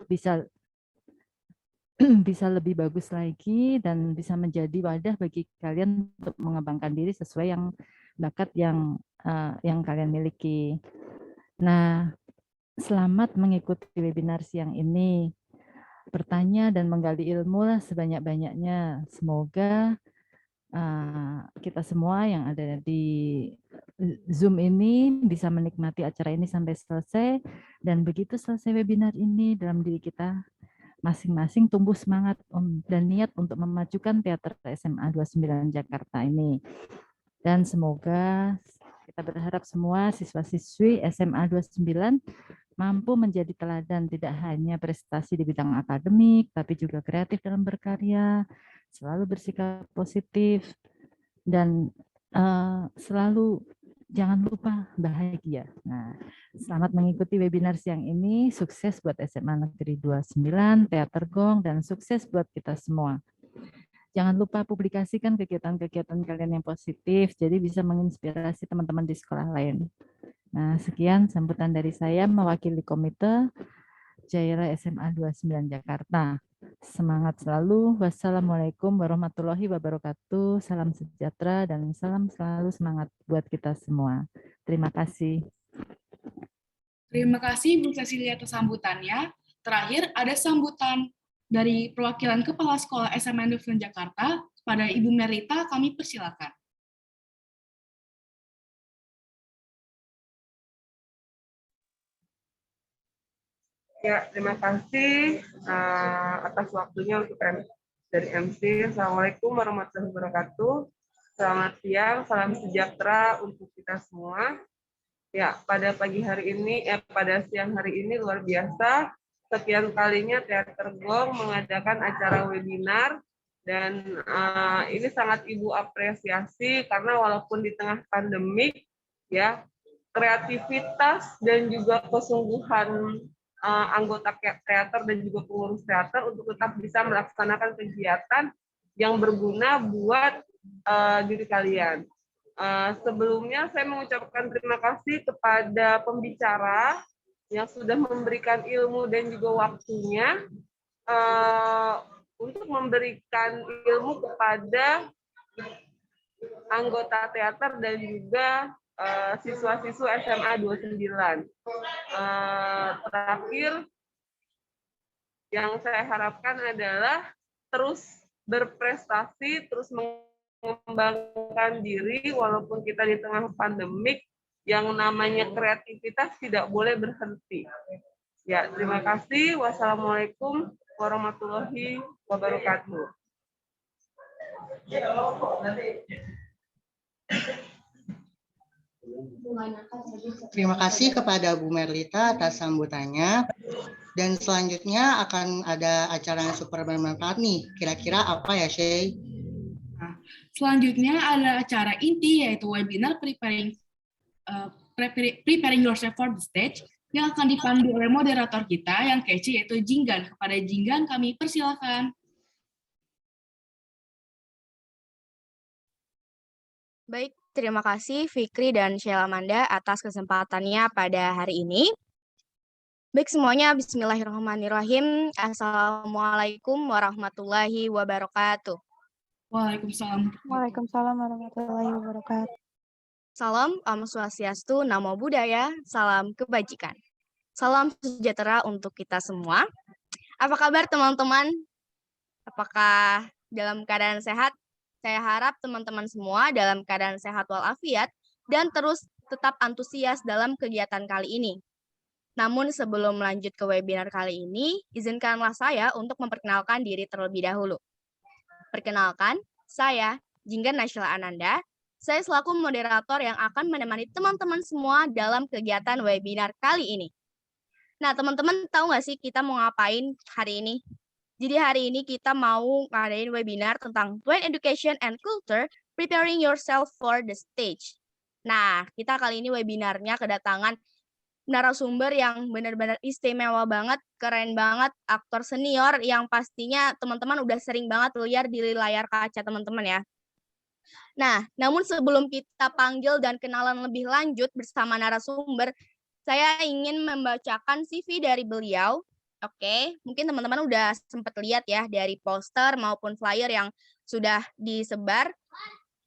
bisa bisa lebih bagus lagi dan bisa menjadi wadah bagi kalian untuk mengembangkan diri sesuai yang bakat yang kalian miliki. Nah, selamat mengikuti webinar siang ini. Bertanya dan menggali ilmu lah sebanyak-banyaknya. Semoga kita semua yang ada di Zoom ini bisa menikmati acara ini sampai selesai, dan begitu selesai webinar ini dalam diri kita masing-masing tumbuh semangat dan niat untuk memajukan teater SMA 29 Jakarta ini. Dan semoga kita berharap semua siswa-siswi SMA 29 mampu menjadi teladan tidak hanya prestasi di bidang akademik, tapi juga kreatif dalam berkarya, selalu bersikap positif, dan selalu jangan lupa bahagia. Nah, selamat mengikuti webinar siang ini. Sukses buat SMA Negeri 29, Teater Gong, dan sukses buat kita semua. Jangan lupa publikasikan kegiatan-kegiatan kalian yang positif, jadi bisa menginspirasi teman-teman di sekolah lain. Nah, sekian sambutan dari saya mewakili komite Jaira SMA 29 Jakarta. Semangat selalu. Wassalamualaikum warahmatullahi wabarakatuh. Salam sejahtera dan salam selalu semangat buat kita semua. Terima kasih. Terima kasih Bu Cecilia atas sambutannya. Terakhir ada sambutan dari perwakilan Kepala Sekolah SMA 29 Jakarta pada Ibu Merita, kami persilakan. Ya, terima kasih atas waktunya untuk dari MC. Assalamualaikum warahmatullahi wabarakatuh. Selamat siang, salam sejahtera untuk kita semua. Ya, pada pagi hari ini, pada siang hari ini luar biasa. Sekian kalinya Teater Gong mengadakan acara webinar, dan ini sangat Ibu apresiasi karena walaupun di tengah pandemik, ya, kreativitas dan juga kesungguhan anggota teater dan juga pengurus teater untuk tetap bisa melaksanakan kegiatan yang berguna buat diri kalian. Sebelumnya saya mengucapkan terima kasih kepada pembicara yang sudah memberikan ilmu dan juga waktunya untuk memberikan ilmu kepada anggota teater dan juga siswa-siswa SMA 29. Terakhir, yang saya harapkan adalah terus berprestasi, terus mengembangkan diri walaupun kita di tengah pandemik. Yang namanya kreativitas tidak boleh berhenti. Ya, terima kasih. Wassalamualaikum warahmatullahi wabarakatuh. Terima kasih kepada Bu Merlita atas sambutannya. Dan selanjutnya akan ada acara yang super bermanfaat nih. Kira-kira apa ya, Shay? Nah, selanjutnya ada acara inti, yaitu webinar Preparing Yourself for the Stage, yang akan dipandu oleh moderator kita yang kece, yaitu Jinggan. Kepada Jinggan kami persilakan. Baik, terima kasih Fikri dan Sheila Manda atas kesempatannya pada hari ini. Baik semuanya, bismillahirrahmanirrahim. Assalamualaikum warahmatullahi wabarakatuh. Waalaikumsalam. Waalaikumsalam warahmatullahi wabarakatuh. Salam, Om Swastiastu, Namo Buddhaya, salam kebajikan. Salam sejahtera untuk kita semua. Apa kabar teman-teman? Apakah dalam keadaan sehat? Saya harap teman-teman semua dalam keadaan sehat walafiat dan terus tetap antusias dalam kegiatan kali ini. Namun sebelum lanjut ke webinar kali ini, izinkanlah saya untuk memperkenalkan diri terlebih dahulu. Perkenalkan, saya Jinggan Nasyila Ananda. Saya selaku moderator yang akan menemani teman-teman semua dalam kegiatan webinar kali ini. Nah, teman-teman tahu nggak sih kita mau ngapain hari ini? Jadi hari ini kita mau ngadain webinar tentang Twin Education and Culture, Preparing Yourself for the Stage. Nah, kita kali ini webinarnya kedatangan narasumber yang benar-benar istimewa banget, keren banget, aktor senior yang pastinya teman-teman udah sering banget lihat di layar kaca teman-teman ya. Nah, namun sebelum kita panggil dan kenalan lebih lanjut bersama narasumber, saya ingin membacakan CV dari beliau. Oke, mungkin teman-teman udah sempat lihat ya dari poster maupun flyer yang sudah disebar.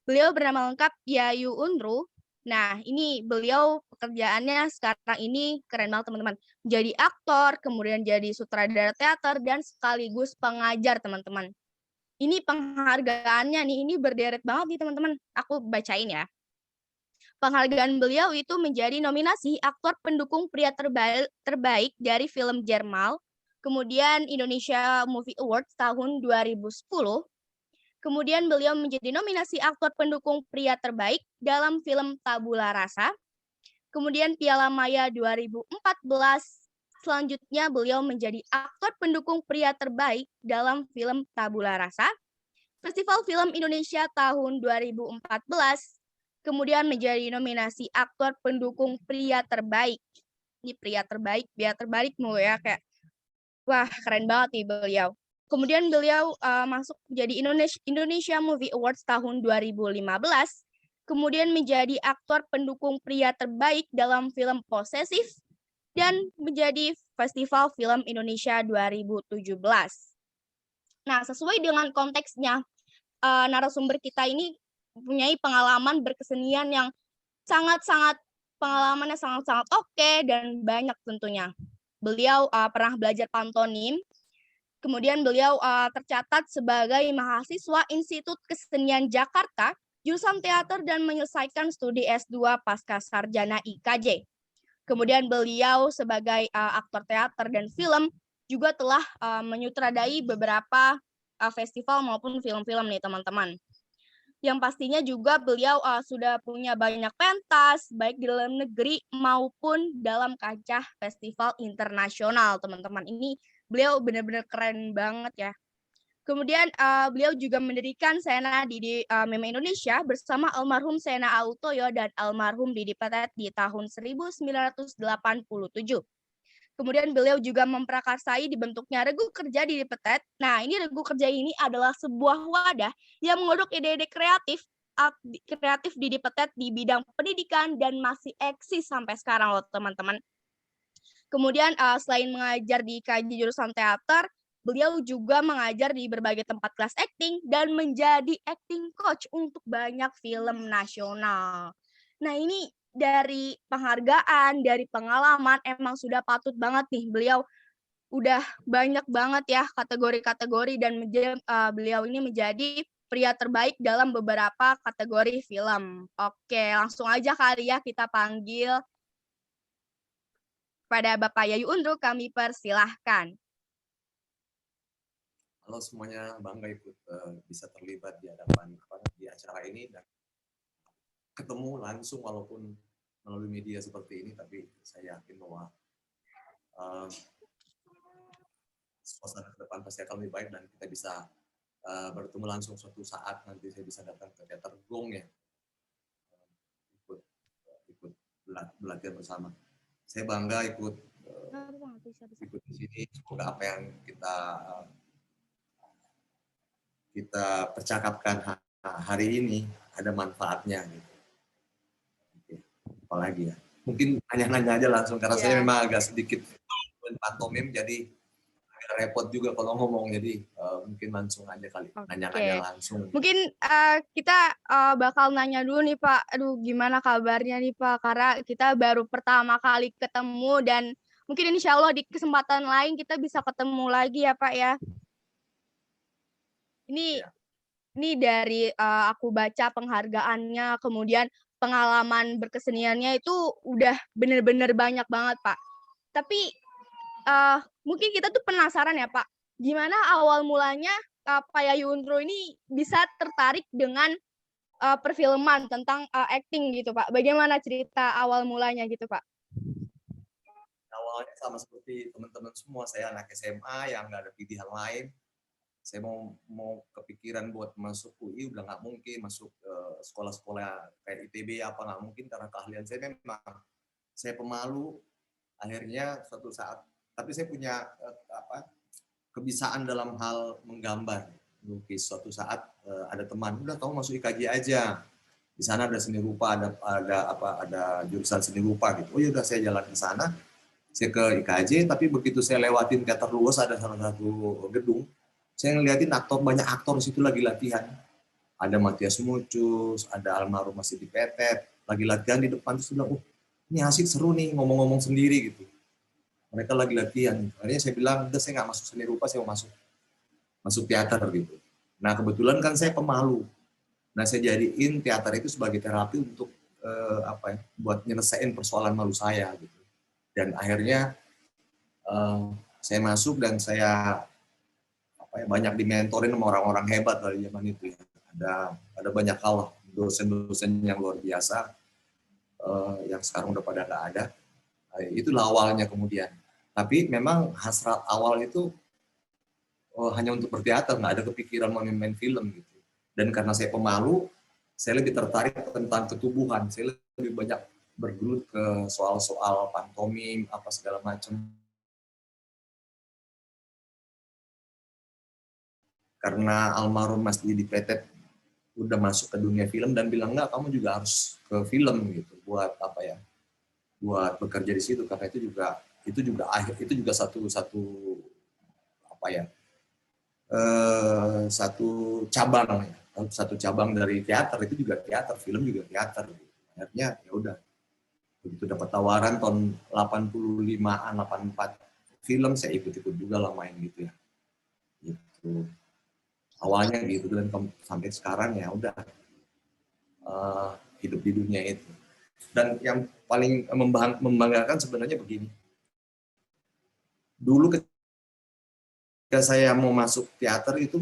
Beliau bernama lengkap Yayu Unru. Nah, ini beliau pekerjaannya sekarang ini keren banget teman-teman. Jadi aktor, kemudian jadi sutradara teater, dan sekaligus pengajar teman-teman. Ini penghargaannya nih, ini berderet banget nih teman-teman. Aku bacain ya. Penghargaan beliau itu menjadi nominasi aktor pendukung pria terbaik dari film Jermal, kemudian Indonesia Movie Awards tahun 2010, kemudian beliau menjadi nominasi aktor pendukung pria terbaik dalam film Tabula Rasa, kemudian Piala Maya 2014, selanjutnya beliau menjadi aktor pendukung pria terbaik dalam film Tabula Rasa, Festival Film Indonesia tahun 2014, kemudian menjadi nominasi aktor pendukung pria terbaik. Ini pria terbalik mulu ya, kayak wah keren banget nih beliau. Kemudian beliau masuk menjadi Indonesia Movie Awards tahun 2015, kemudian menjadi aktor pendukung pria terbaik dalam film Posesif, dan menjadi Festival Film Indonesia 2017. Nah, sesuai dengan konteksnya, narasumber kita ini mempunyai pengalaman berkesenian yang sangat-sangat oke dan banyak tentunya. Beliau pernah belajar pantomim, kemudian beliau tercatat sebagai mahasiswa Institut Kesenian Jakarta, jurusan teater dan menyelesaikan studi S2 pasca sarjana IKJ. Kemudian beliau sebagai aktor teater dan film juga telah menyutradai beberapa festival maupun film-film nih teman-teman. Yang pastinya juga beliau sudah punya banyak pentas, baik di dalam negeri maupun dalam kancah festival internasional, teman-teman. Ini beliau benar-benar keren banget ya. Kemudian beliau juga mendirikan Sena di Meme Indonesia bersama almarhum Sena Autoyo dan almarhum Didi Petet di tahun 1987. Kemudian beliau juga memprakarsai dibentuknya Regu Kerja Didi Petet. Nah, ini Regu Kerja ini adalah sebuah wadah yang mengodok ide-ide kreatif Didi Petet di bidang pendidikan dan masih eksis sampai sekarang loh teman-teman. Kemudian selain mengajar di IKJ jurusan teater, beliau juga mengajar di berbagai tempat kelas acting dan menjadi acting coach untuk banyak film nasional. Nah, ini dari penghargaan, dari pengalaman, emang sudah patut banget nih beliau udah banyak banget ya kategori-kategori dan beliau ini menjadi pria terbaik dalam beberapa kategori film. Oke, langsung aja kali ya kita panggil pada Bapak Yayu Unru, kami persilahkan. Halo semuanya, bangga ikut bisa terlibat di hadapan di acara ini dan ketemu langsung walaupun melalui media seperti ini, tapi saya yakin bahwa suasana ke depan pasti akan lebih baik dan kita bisa bertemu langsung suatu saat nanti saya bisa datang ke teater Gong ya, ikut belajar bersama. Saya bangga ikut di sini. Semoga apa yang kita percakapkan hari ini ada manfaatnya gitu. Apalagi ya, mungkin nanya-nanya aja langsung karena saya memang agak sedikit pantomim jadi agak repot juga kalau ngomong, jadi mungkin langsung aja kali nanya-nanya langsung. Mungkin kita bakal nanya dulu nih Pak, aduh gimana kabarnya nih Pak, karena kita baru pertama kali ketemu dan mungkin insya Allah di kesempatan lain kita bisa ketemu lagi ya Pak ya. Ini dari aku baca penghargaannya, kemudian pengalaman berkeseniannya itu udah bener-bener banyak banget Pak. Tapi mungkin kita tuh penasaran ya Pak, gimana awal mulanya Pak Yayu Unru ini bisa tertarik dengan perfilman tentang acting gitu Pak. Bagaimana cerita awal mulanya gitu Pak? Awalnya sama seperti teman-teman semua, saya anak SMA yang nggak ada pilihan lain. Saya mau kepikiran buat masuk UI udah nggak mungkin, masuk sekolah-sekolah kayak ITB apa nggak mungkin karena keahlian saya memang saya pemalu. Akhirnya suatu saat, tapi saya punya kebiasaan dalam hal menggambar, lukis. Suatu saat ada teman, udah kamu masuk IKJ aja, di sana ada seni rupa, ada jurusan seni rupa gitu. Oh ya udah saya jalan ke sana, Saya ke IKJ, tapi begitu saya lewatin teater luas, ada salah satu gedung, saya ngeliatin banyak aktor di situ lagi latihan. Ada Matias Mucus, ada almarhum masih di Petet, lagi latihan di depan, terus bilang, ini asik, seru nih, ngomong-ngomong sendiri gitu. Mereka lagi latihan. Akhirnya saya bilang, udah saya nggak masuk seni rupa, saya mau masuk teater gitu. Nah kebetulan kan saya pemalu. Nah saya jadiin teater itu sebagai terapi untuk buat nyelesain persoalan malu saya gitu. Dan akhirnya saya masuk dan saya banyak dimentorin sama orang-orang hebat dari zaman itu ya. Ada banyak hal, dosen-dosen yang luar biasa yang sekarang udah pada nggak ada. Itulah awalnya kemudian. Tapi memang hasrat awal itu hanya untuk berteater, nggak ada kepikiran mau main film gitu. Dan karena saya pemalu, saya lebih tertarik tentang ketubuhan. Saya lebih banyak bergelut ke soal-soal pantomim, apa segala macam. Karena almarhum Mas Didi Petet udah masuk ke dunia film dan bilang, enggak, kamu juga harus ke film gitu, buat bekerja di situ, karena itu juga satu cabang dari teater, itu juga teater, film juga teater. Akhirnya ya udah, begitu dapat tawaran tahun 85-an, 84 film, saya ikut-ikut juga lah main gitu ya. Gitu. Awalnya gitu, dan sampai sekarang ya udah hidup di dunia itu. Dan yang paling membanggakan sebenarnya begini. Dulu ketika saya mau masuk teater itu,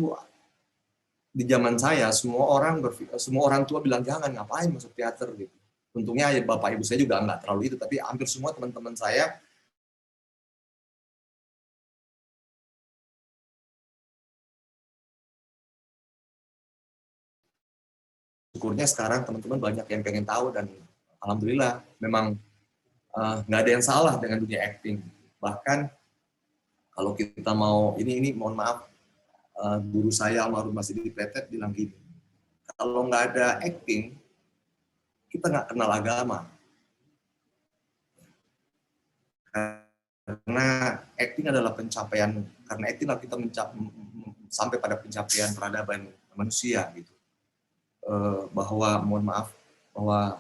di zaman saya semua orang tua bilang jangan, ngapain masuk teater gitu. Untungnya ya bapak ibu saya juga nggak terlalu itu, tapi hampir semua teman-teman saya syukurnya sekarang teman-teman banyak yang pengen tahu, dan alhamdulillah memang nggak ada yang salah dengan dunia acting. Bahkan kalau kita mau ini mohon maaf, guru saya almarhum Mas Didi Petet bilang gini, kalau nggak ada acting kita nggak kenal agama. Karena acting adalah pencapaian, karena acting lah kita sampai pada pencapaian peradaban manusia gitu. Bahwa mohon maaf, bahwa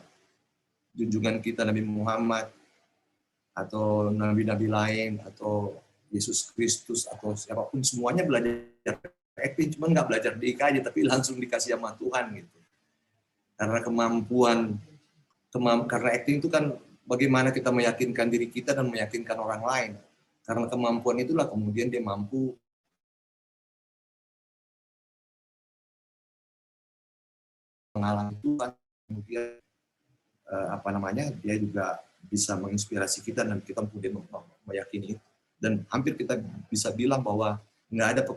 junjungan kita Nabi Muhammad atau nabi-nabi lain atau Yesus Kristus atau siapapun, semuanya belajar acting, cuma nggak belajar di IKJ, tapi langsung dikasih sama Tuhan gitu. Karena karena acting itu kan bagaimana kita meyakinkan diri kita dan meyakinkan orang lain. Karena kemampuan itulah kemudian dia mampu mengalami Tuhan, kemudian dia juga bisa menginspirasi kita dan kita kemudian meyakini itu. Dan hampir kita bisa bilang bahwa nggak ada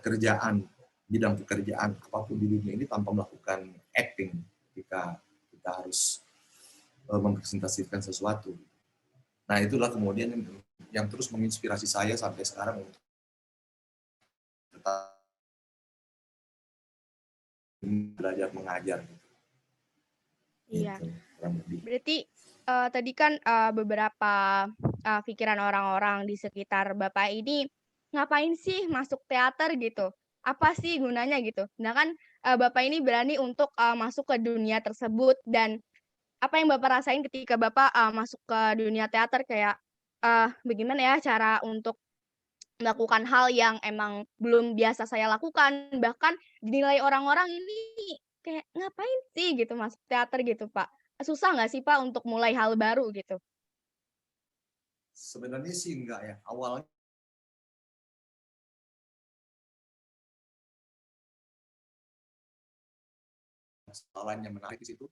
bidang pekerjaan apapun di dunia ini tanpa melakukan acting ketika kita harus mempresentasikan sesuatu. Nah itulah kemudian yang terus menginspirasi saya sampai sekarang untuk tetap belajar mengajar. Iya. Gitu. Berarti tadi kan beberapa pikiran orang-orang di sekitar Bapak ini, ngapain sih masuk teater gitu? Apa sih gunanya gitu? Nah kan Bapak ini berani untuk masuk ke dunia tersebut, dan apa yang Bapak rasain ketika Bapak masuk ke dunia teater, kayak bagaimana ya cara untuk melakukan hal yang emang belum biasa saya lakukan, bahkan dinilai orang-orang ini kayak ngapain sih gitu masuk teater gitu, Pak? Susah nggak sih Pak untuk mulai hal baru gitu? Sebenarnya sih enggak ya. Awalnya soalan yang menarik di situ,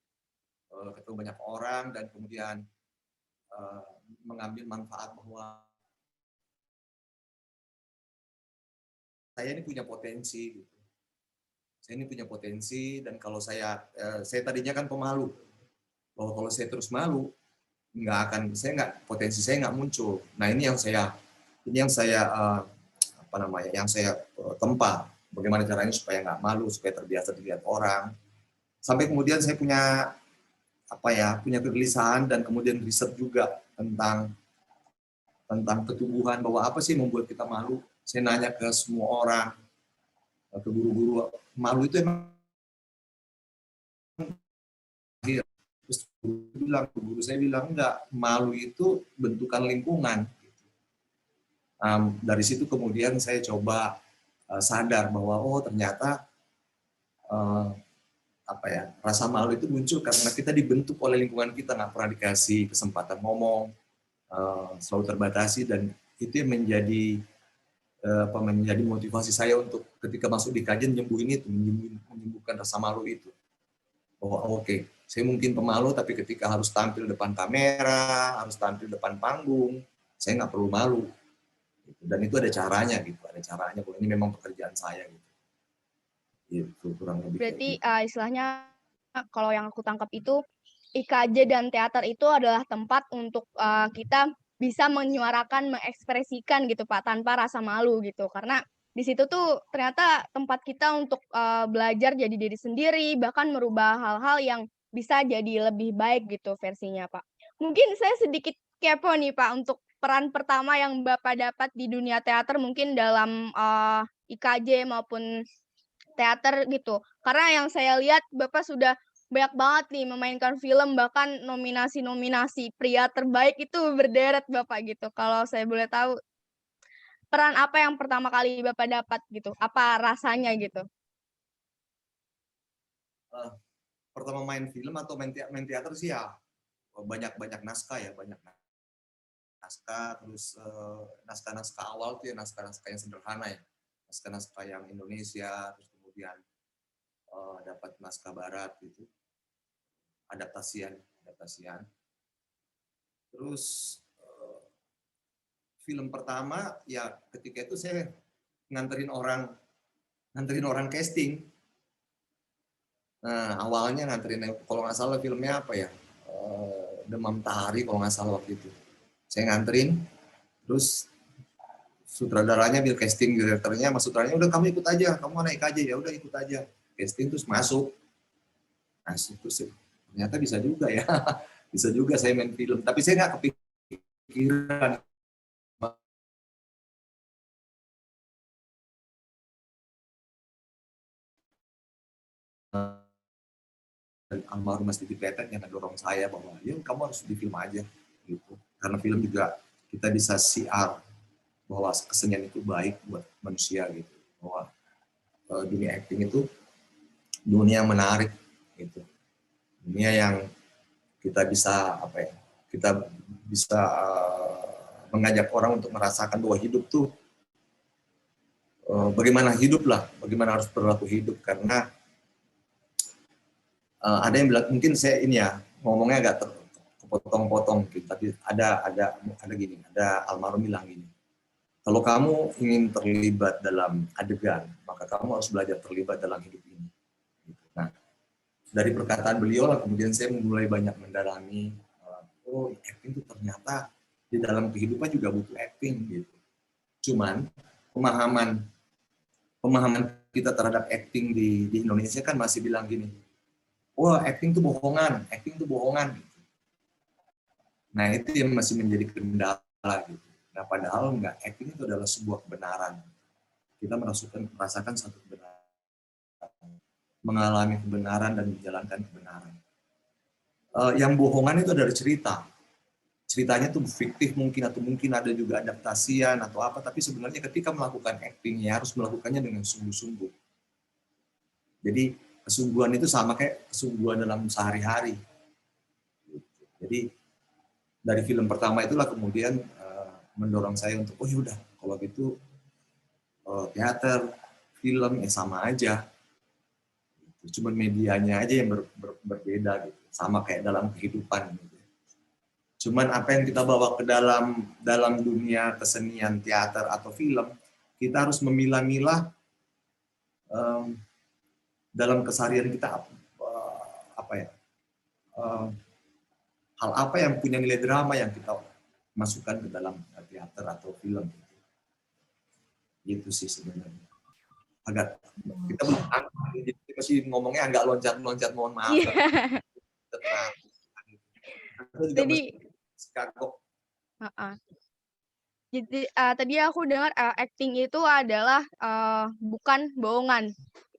ketemu banyak orang dan kemudian mengambil manfaat bahwa saya ini punya potensi gitu. Saya ini punya potensi, dan kalau saya tadinya kan pemalu, bahwa kalau saya terus malu potensi saya nggak muncul. Nah ini yang saya tempa, bagaimana caranya supaya nggak malu, supaya terbiasa dilihat orang, sampai kemudian saya punya kegelisahan dan kemudian riset juga tentang tentang ketubuhan, bahwa apa sih yang membuat kita malu. Saya nanya ke semua orang, ke guru-guru, malu itu emang, terus guru saya bilang enggak, malu itu bentukan lingkungan. Dari situ kemudian saya coba sadar bahwa oh ternyata rasa malu itu muncul karena kita dibentuk oleh lingkungan kita, nggak pernah dikasih kesempatan ngomong, selalu terbatasi, dan itu yang menjadi motivasi saya untuk ketika masuk di kajian menyembuhkan rasa malu itu. Bahwa oke, saya mungkin pemalu, tapi ketika harus tampil depan kamera, harus tampil depan panggung, saya nggak perlu malu. Dan itu ada caranya gitu, bahwa ini memang pekerjaan saya gitu. Itu kurang lebih. Berarti istilahnya kalau yang aku tangkap itu IKJ dan teater itu adalah tempat untuk kita bisa menyuarakan, mengekspresikan gitu Pak, tanpa rasa malu gitu. Karena di situ tuh ternyata tempat kita untuk belajar jadi diri sendiri, bahkan merubah hal-hal yang bisa jadi lebih baik gitu versinya Pak. Mungkin saya sedikit kepo nih Pak, untuk peran pertama yang Bapak dapat di dunia teater mungkin dalam IKJ maupun teater gitu. Karena yang saya lihat Bapak sudah banyak banget nih memainkan film, bahkan nominasi-nominasi pria terbaik itu berderet Bapak gitu. Kalau saya boleh tahu, peran apa yang pertama kali Bapak dapat gitu? Apa rasanya gitu? Pertama main film atau main teater sih ya banyak naskah ya, banyak naskah, terus naskah-naskah awal tuh ya naskah-naskah yang sederhana ya, naskah-naskah yang Indonesia, terus kemudian dapat naskah barat gitu, adaptasian. Terus film pertama ya ketika itu saya nganterin orang casting. Nah awalnya nganterin, kalau nggak salah filmnya apa ya, Demam Tahari kalau nggak salah waktu itu. Saya nganterin, terus sutradaranya biar casting, direkturnya sama sutradaranya udah kamu ikut aja, kamu anak IKJ ya udah ikut aja. Casting terus masuk terus ternyata bisa juga ya. Bisa juga saya main film, tapi saya nggak kepikiran almarhum Mas Didi Petet yang ngedorong saya bahwa ya kamu harus di film aja gitu, karena film juga kita bisa siar bahwa kesenian itu baik buat manusia gitu, bahwa dunia acting itu dunia yang menarik gitu, dunia yang kita bisa mengajak orang untuk merasakan bahwa hidup tuh bagaimana harus berlaku hidup. Karena ada yang bilang, mungkin saya ini ya ngomongnya agak kepotong-potong gitu, tapi ada gini, ada almarhum bilang gini, kalau kamu ingin terlibat dalam adegan, maka kamu harus belajar terlibat dalam hidup ini. Nah, dari perkataan beliau lah kemudian saya mulai banyak mendalami, oh acting itu ternyata di dalam kehidupan juga butuh acting gitu. Cuman pemahaman kita terhadap acting di Indonesia kan masih bilang gini, wah acting itu bohongan. Gitu. Nah itu yang masih menjadi kendala gitu. Nah padahal enggak, acting itu adalah sebuah kebenaran. Kita merasakan satu kebenaran, mengalami kebenaran dan menjalankan kebenaran. Yang bohongan itu adalah ceritanya itu fiktif mungkin, atau mungkin ada juga adaptasian atau apa, tapi sebenarnya ketika melakukan actingnya harus melakukannya dengan sungguh-sungguh. Jadi kesungguhan itu sama kayak kesungguhan dalam sehari-hari. Jadi dari film pertama itulah kemudian mendorong saya untuk oh yaudah kalau gitu teater, film ya sama aja. Cuma medianya aja yang berbeda gitu. Sama kayak dalam kehidupan gitu. Cuman apa yang kita bawa ke dalam dunia kesenian teater atau film, kita harus memilah-milah dalam keseharian kita hal apa yang punya nilai drama yang kita masukkan ke dalam teater atau film. Gitu sih sebenarnya. Agak kita masih ngomongnya agak loncat-loncat, mohon maaf. Iya. Jadi Jadi Jadi tadi aku dengar acting itu adalah bukan bohongan.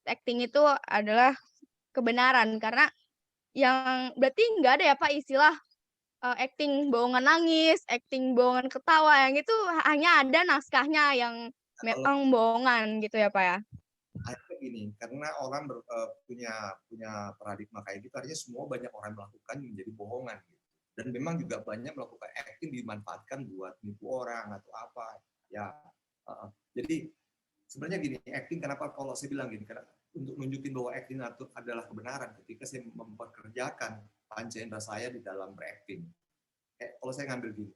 Acting itu adalah kebenaran karena yang berarti nggak ada ya Pak istilah acting bohongan nangis, acting bohongan ketawa, yang itu hanya ada naskahnya yang Kalau memang bohongan gitu ya Pak ya? akhirnya gini, karena orang punya paradigma kayak gitu, artinya semua banyak orang melakukan menjadi bohongan gitu. Dan memang juga banyak melakukan acting dimanfaatkan buat nipu orang atau apa. Ya, jadi sebenarnya gini, acting kenapa kalau saya bilang gini, karena untuk nunjukin bahwa acting itu adalah kebenaran ketika saya memperkerjakan panca indera saya di dalam berakting. Kalau saya ngambil gini,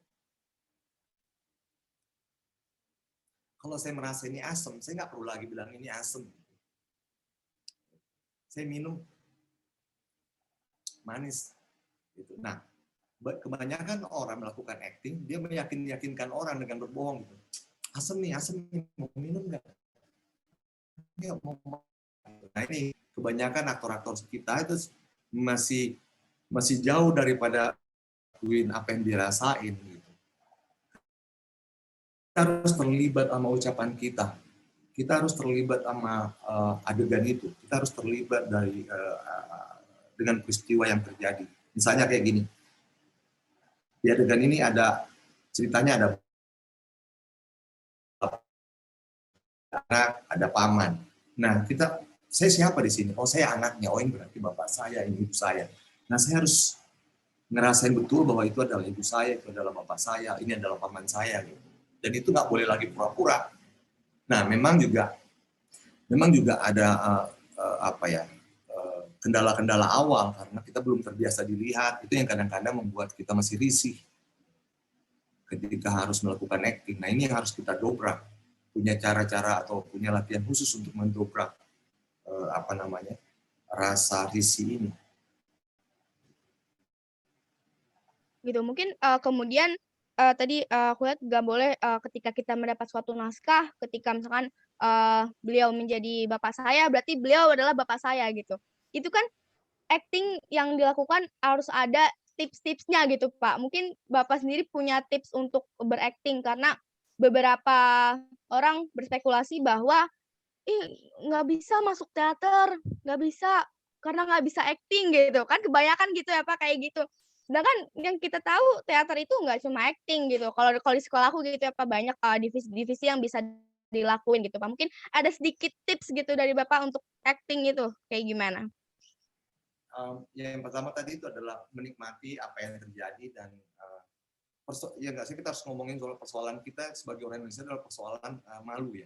kalau saya merasa ini asem, saya nggak perlu lagi bilang ini asem. Saya minum manis. Gitu. Nah, kebanyakan orang melakukan acting, dia meyakinkan orang dengan berbohong. Gitu. Asem nih, mau minum nggak? Nggak mau. Nah ini kebanyakan aktor-aktor kita itu masih jauh daripada apa yang dirasain. Gitu. Kita harus terlibat sama ucapan kita. Kita harus terlibat sama adegan itu. Kita harus terlibat dengan peristiwa yang terjadi. Misalnya kayak gini. Di adegan ini ceritanya ada anak, ada paman. Nah, saya siapa di sini? Oh, saya anaknya. Oh, ini berarti bapak saya, ini ibu saya. Nah, saya harus ngerasain betul bahwa itu adalah ibu saya, itu adalah bapak saya, ini adalah paman saya. Gitu. Dan itu nggak boleh lagi pura-pura. Nah, memang juga ada kendala-kendala awal karena kita belum terbiasa dilihat. Itu yang kadang-kadang membuat kita masih risih ketika harus melakukan acting. Nah, ini yang harus kita dobrak. Punya cara-cara atau punya latihan khusus untuk mendobrak rasa risih ini. Gitu mungkin kemudian tadi aku lihat nggak boleh ketika kita mendapat suatu naskah, ketika misalkan beliau menjadi bapak saya, berarti beliau adalah bapak saya gitu. Itu kan acting yang dilakukan harus ada tips-tipsnya gitu Pak. Mungkin Bapak sendiri punya tips untuk berakting karena beberapa orang berspekulasi bahwa nggak bisa masuk teater, nggak bisa karena nggak bisa acting gitu kan, kebanyakan gitu ya Pak kayak gitu. Sedangkan yang kita tahu teater itu nggak cuma acting gitu. Kalau di sekolahku gitu ya Pak banyak divisi-divisi yang bisa dilakuin gitu Pak. Mungkin ada sedikit tips gitu dari Bapak untuk acting itu kayak gimana? Yang pertama tadi itu adalah menikmati apa yang terjadi dan ya nggak sih, kita harus ngomongin soal persoalan kita sebagai orang Indonesia adalah persoalan malu ya.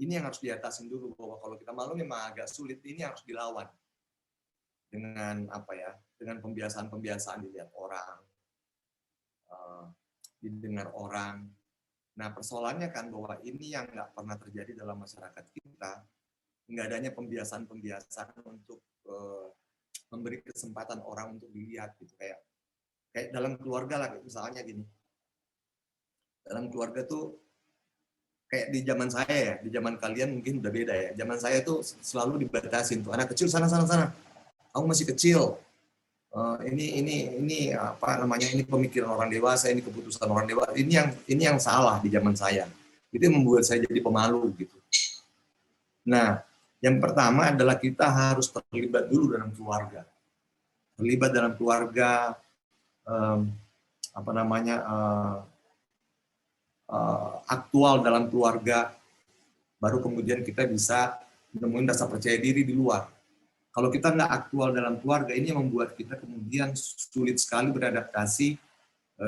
Ini yang harus diatasin dulu, bahwa kalau kita malu memang agak sulit, ini harus dilawan dengan dengan pembiasaan dilihat orang, didengar orang. Nah persoalannya kan bahwa ini yang nggak pernah terjadi dalam masyarakat kita, nggak adanya pembiasaan untuk memberi kesempatan orang untuk dilihat gitu, kayak dalam keluarga lah, misalnya gini, dalam keluarga tuh kayak di zaman saya ya, di zaman kalian mungkin udah beda ya. Zaman saya tuh selalu dibatasin tuh, anak kecil sana, kamu masih kecil. Ini apa namanya? Ini pemikiran orang dewasa, ini keputusan orang dewasa. Ini yang salah di zaman saya. Itu yang membuat saya jadi pemalu gitu. Nah, yang pertama adalah kita harus terlibat dulu dalam keluarga. Terlibat dalam keluarga, aktual dalam keluarga, baru kemudian kita bisa nemuin rasa percaya diri di luar. Kalau kita nggak aktual dalam keluarga, ini membuat kita kemudian sulit sekali beradaptasi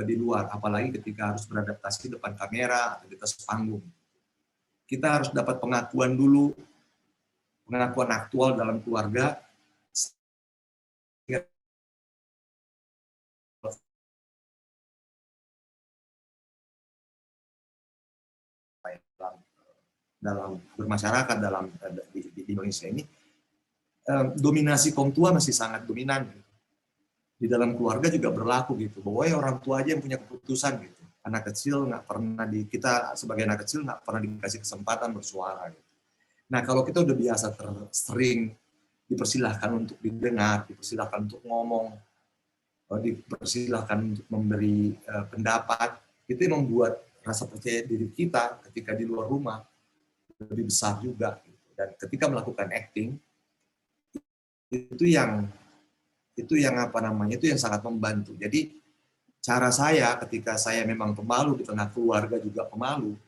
di luar, apalagi ketika harus beradaptasi depan kamera atau di atas panggung. Kita harus dapat pengakuan dulu, pengakuan aktual dalam keluarga, dalam bermasyarakat di Indonesia ini, dominasi kaum tua masih sangat dominan. Di dalam keluarga juga berlaku gitu, bahwa ya orang tua aja yang punya keputusan gitu. Anak kecil nggak pernah kita sebagai anak kecil nggak pernah dikasih kesempatan bersuara. Gitu. Nah kalau kita udah biasa sering dipersilahkan untuk didengar, dipersilahkan untuk ngomong, dipersilahkan untuk memberi pendapat, itu yang membuat rasa percaya diri kita ketika di luar rumah lebih besar juga. Dan ketika melakukan acting, itu yang apa namanya, itu yang sangat membantu. Jadi cara saya ketika saya memang pemalu di tengah keluarga juga pemalu,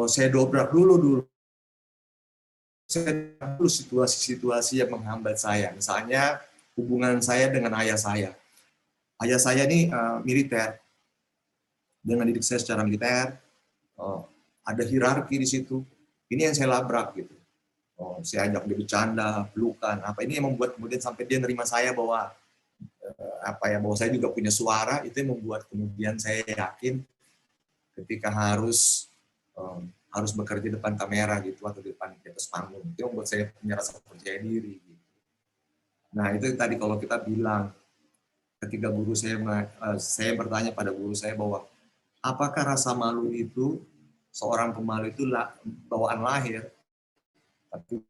saya dobrak dulu saya dulu situasi-situasi yang menghambat saya. Misalnya hubungan saya dengan ayah saya. Ayah saya ini militer, dia mendidik saya secara militer, ada hierarki di situ. Ini yang saya labrak gitu. Saya ajak dia bercanda, pelukan, apa ini yang membuat kemudian sampai dia nerima saya bahwa bahwa saya juga punya suara. Itu yang membuat kemudian saya yakin ketika harus bekerja di depan kamera gitu atau di atas panggung. Itu yang membuat saya punya rasa percaya diri. Gitu. Nah itu tadi kalau kita bilang ketika guru saya bertanya pada guru saya bahwa apakah rasa malu itu seorang pemalu itu bawaan lahir? Tapi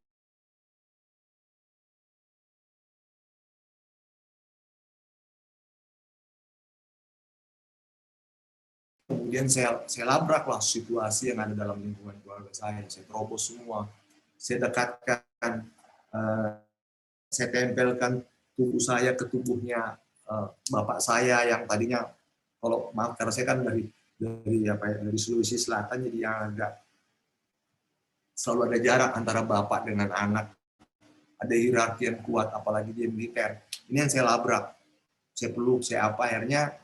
kemudian saya labraklah situasi yang ada dalam lingkungan keluarga saya terobos semua, saya dekatkan, saya tempelkan tubuh saya ke tubuhnya bapak saya yang tadinya, kalau maaf karena saya kan dari Sulawesi Selatan, jadi yang agak selalu ada jarak antara bapak dengan anak, ada hierarki yang kuat, apalagi dia militer. Ini yang saya labrak, saya peluk, saya akhirnya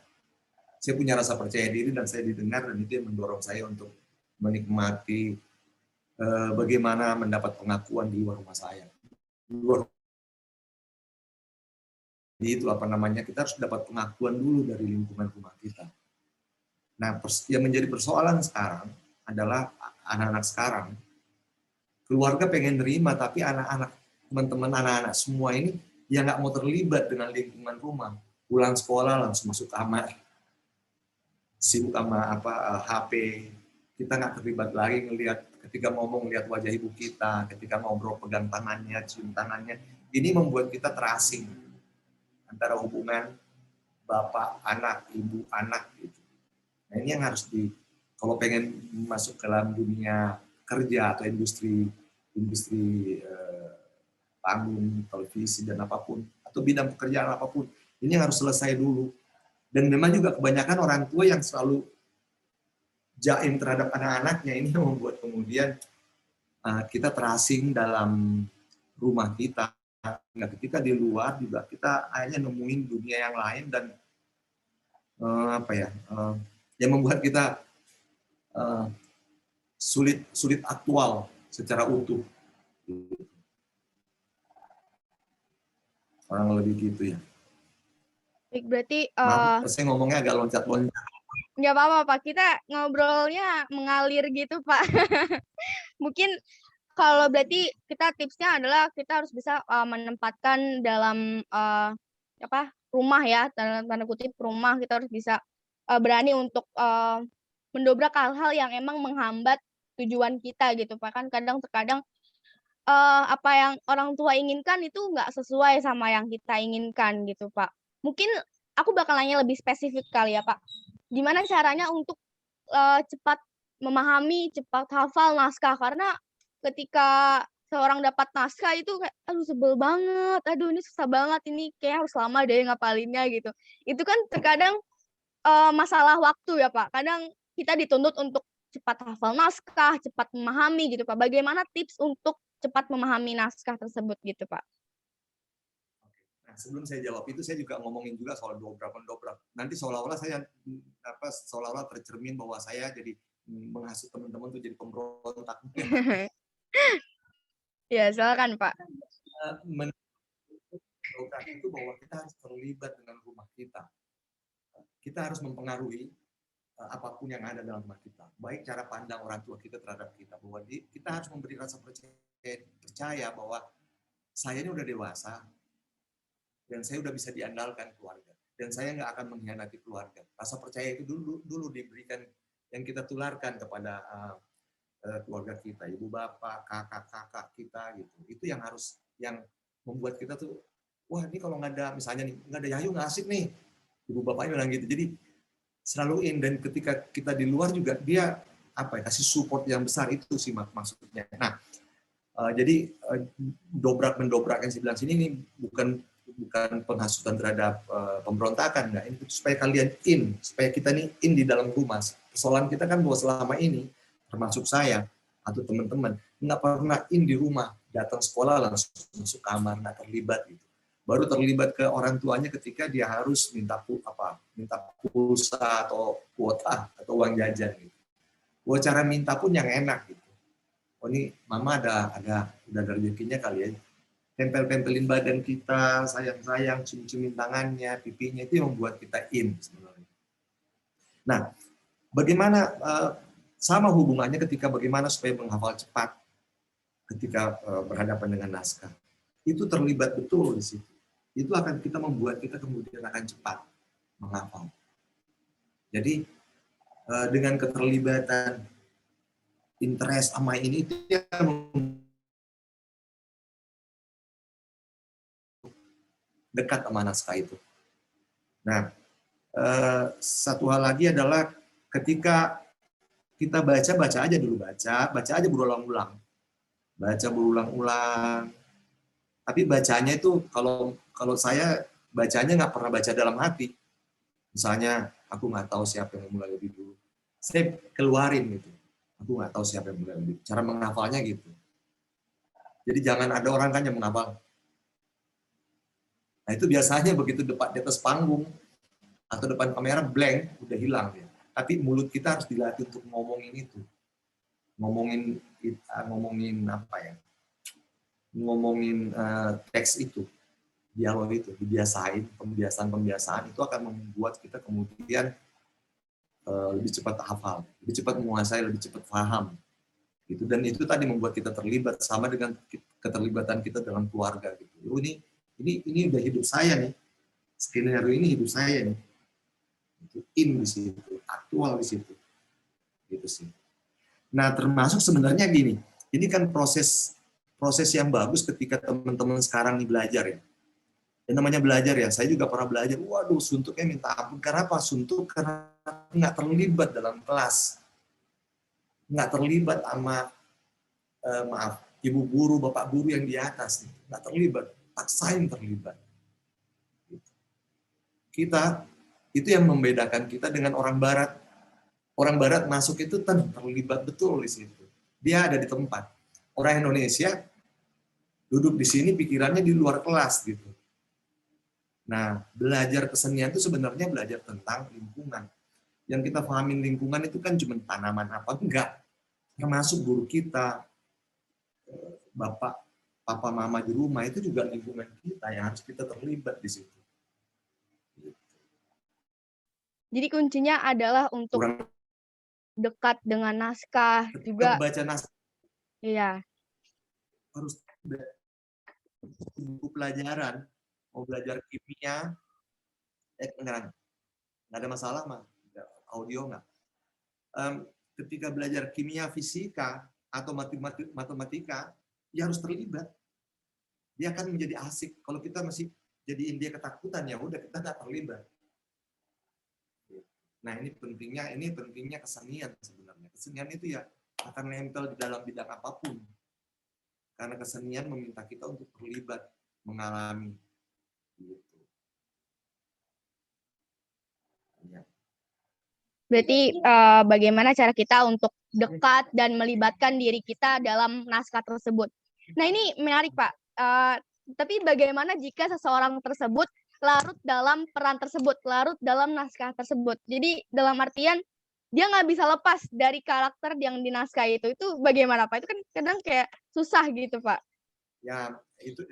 saya punya rasa percaya diri dan saya didengar, dan itu yang mendorong saya untuk menikmati bagaimana mendapat pengakuan di luar rumah saya. Jadi itu apa namanya, kita harus dapat pengakuan dulu dari lingkungan rumah kita. Nah, yang menjadi persoalan sekarang adalah anak-anak sekarang, keluarga pengen nerima, tapi anak-anak, teman-teman anak-anak semua ini yang nggak mau terlibat dengan lingkungan rumah. Pulang sekolah langsung masuk kamar, sibuk sama HP. Kita nggak terlibat lagi ngelihat, ketika ngomong lihat wajah ibu kita, ketika ngobrol pegang tangannya, cium tangannya. Ini membuat kita terasing antara hubungan bapak anak, ibu anak gitu. Nah ini yang harus kalau pengen masuk ke dalam dunia kerja atau industri panggung, televisi dan apapun, atau bidang pekerjaan apapun, ini harus selesai dulu. Dan memang juga kebanyakan orang tua yang selalu jaim terhadap anak-anaknya, ini yang membuat kemudian kita terasing dalam rumah kita. Nah, ketika di luar juga kita akhirnya nemuin dunia yang lain, dan yang membuat kita sulit aktual secara utuh. Orang lebih gitu ya. Baik, berarti saya ngomongnya agak loncat-loncat. nggak apa-apa Pak, kita ngobrolnya mengalir gitu Pak. Mungkin kalau berarti kita tipsnya adalah kita harus bisa menempatkan dalam rumah ya, tanda kutip rumah, kita harus bisa berani untuk mendobrak hal-hal yang emang menghambat tujuan kita gitu Pak. Kan terkadang apa yang orang tua inginkan itu nggak sesuai sama yang kita inginkan gitu Pak. Mungkin aku bakal nanya lebih spesifik kali ya Pak. Gimana caranya untuk cepat memahami, cepat hafal naskah, karena ketika seorang dapat naskah itu kayak aduh sebel banget, aduh ini susah banget, ini kayak harus lama deh ngapalinnya gitu. Itu kan terkadang masalah waktu ya Pak. Kadang kita dituntut untuk cepat hafal naskah, cepat memahami gitu Pak. Bagaimana tips untuk cepat memahami naskah tersebut gitu Pak? Nah, sebelum saya jawab itu, saya juga ngomongin juga soal dobrak-mendobrak. Nanti seolah-olah saya tercermin bahwa saya jadi menghasut teman-teman tuh jadi pemberontak. Ya, silakan Pak. Dobrak itu bahwa kita harus terlibat dengan rumah kita. Kita harus mempengaruhi apapun yang ada dalam rumah kita. Baik cara pandang orang tua kita terhadap kita, bahwa kita harus memberi rasa percaya bahwa saya ini udah dewasa, dan saya udah bisa diandalkan keluarga, dan saya nggak akan mengkhianati keluarga. Rasa percaya itu dulu diberikan, yang kita tularkan kepada keluarga kita, ibu bapak, kakak kita gitu. Itu yang membuat kita tuh, wah ini kalau nggak ada, misalnya nih nggak ada Yayu nggak asik nih, ibu bapaknya bilang gitu. Jadi selalu in, dan ketika kita di luar juga dia apa ya, kasih support yang besar, itu sih maksudnya. Nah, jadi dobrak mendobrak yang sebelah sini ini bukan penghasutan terhadap pemberontakan, enggak. Ini supaya kalian in, supaya kita nih in di dalam rumah. Persoalan kita kan bahwa selama ini, termasuk saya atau teman-teman, nggak pernah in di rumah, datang sekolah langsung masuk kamar, nggak terlibat gitu. Baru terlibat ke orang tuanya ketika dia harus minta pulsa atau kuota atau uang jajan gitu. Buat cara minta pun yang enak gitu. Oh ini mama udah ada rezekinya kali ya. Tempel-tempelin badan kita, sayang-sayang, cium-ciumin tangannya, pipinya, itu yang membuat kita in sebenarnya. Nah, bagaimana sama hubungannya ketika bagaimana supaya menghafal cepat ketika berhadapan dengan naskah. Itu terlibat betul di situ. Itu akan kita membuat kita kemudian akan cepat menghafal. Jadi dengan keterlibatan interest sama ini itu yang dekat sama naskah itu. Nah, satu hal lagi adalah ketika kita baca aja dulu, baca aja berulang-ulang. Baca berulang-ulang. Tapi bacanya itu kalau saya bacanya nggak pernah baca dalam hati. Misalnya aku nggak tahu siapa yang mulai lebih dulu. Saya keluarin gitu. Aku nggak tahu siapa yang mulai lebih dulu. Cara menghafalnya gitu. Jadi jangan ada orang kan yang menghafal. Nah itu biasanya begitu di atas panggung atau depan kamera blank, udah hilang ya. Tapi mulut kita harus dilatih untuk ngomongin itu. Ngomongin apa ya? Ngomongin teks itu, dialog itu, dibiasain, pembiasaan itu akan membuat kita kemudian lebih cepat hafal, lebih cepat menguasai, lebih cepat paham. Gitu. Dan itu tadi membuat kita terlibat sama dengan keterlibatan kita dalam keluarga. Gitu. Ini udah hidup saya nih, skenario ini hidup saya nih. Itu in di situ, aktual di situ. Gitu sih. Nah termasuk sebenarnya gini, ini kan proses yang bagus ketika teman-teman sekarang nih belajar ya. Yang namanya belajar ya, saya juga pernah belajar, waduh suntuknya minta ampun. Karena apa? Suntuk karena nggak terlibat dalam kelas. Nggak terlibat sama, ibu guru, bapak guru yang di atas. Nggak terlibat, paksain terlibat. Kita, itu yang membedakan kita dengan orang barat. Orang barat masuk itu terlibat betul di situ. Dia ada di tempat. Orang Indonesia duduk di sini pikirannya di luar kelas gitu. Nah, belajar kesenian itu sebenarnya belajar tentang lingkungan. Yang kita pahamin lingkungan itu kan cuma tanaman apa enggak. Termasuk guru kita, bapak, papa, mama di rumah itu juga lingkungan kita yang harus kita terlibat di situ. Jadi kuncinya adalah untuk dekat dengan naskah juga. Baca naskah. Iya. Harus buku pelajaran, mau belajar kimia, nggak ada masalah mah, audio nggak. Ketika belajar kimia, fisika atau matematika, ya harus terlibat. Dia akan menjadi asik. Kalau kita masih jadiin dia ketakutan, ya udah kita nggak terlibat. Nah ini pentingnya kesenian sebenarnya. Kesenian itu ya akan nempel di dalam bidang apapun. Karena kesenian meminta kita untuk terlibat, mengalami. Gitu. Ya. Berarti bagaimana cara kita untuk dekat dan melibatkan diri kita dalam naskah tersebut. Nah ini menarik Pak. Tapi bagaimana jika seseorang tersebut larut dalam peran tersebut, larut dalam naskah tersebut. Jadi dalam artian dia nggak bisa lepas dari karakter yang di naskah itu bagaimana Pak? Itu kan kadang kayak susah gitu Pak. Ya itu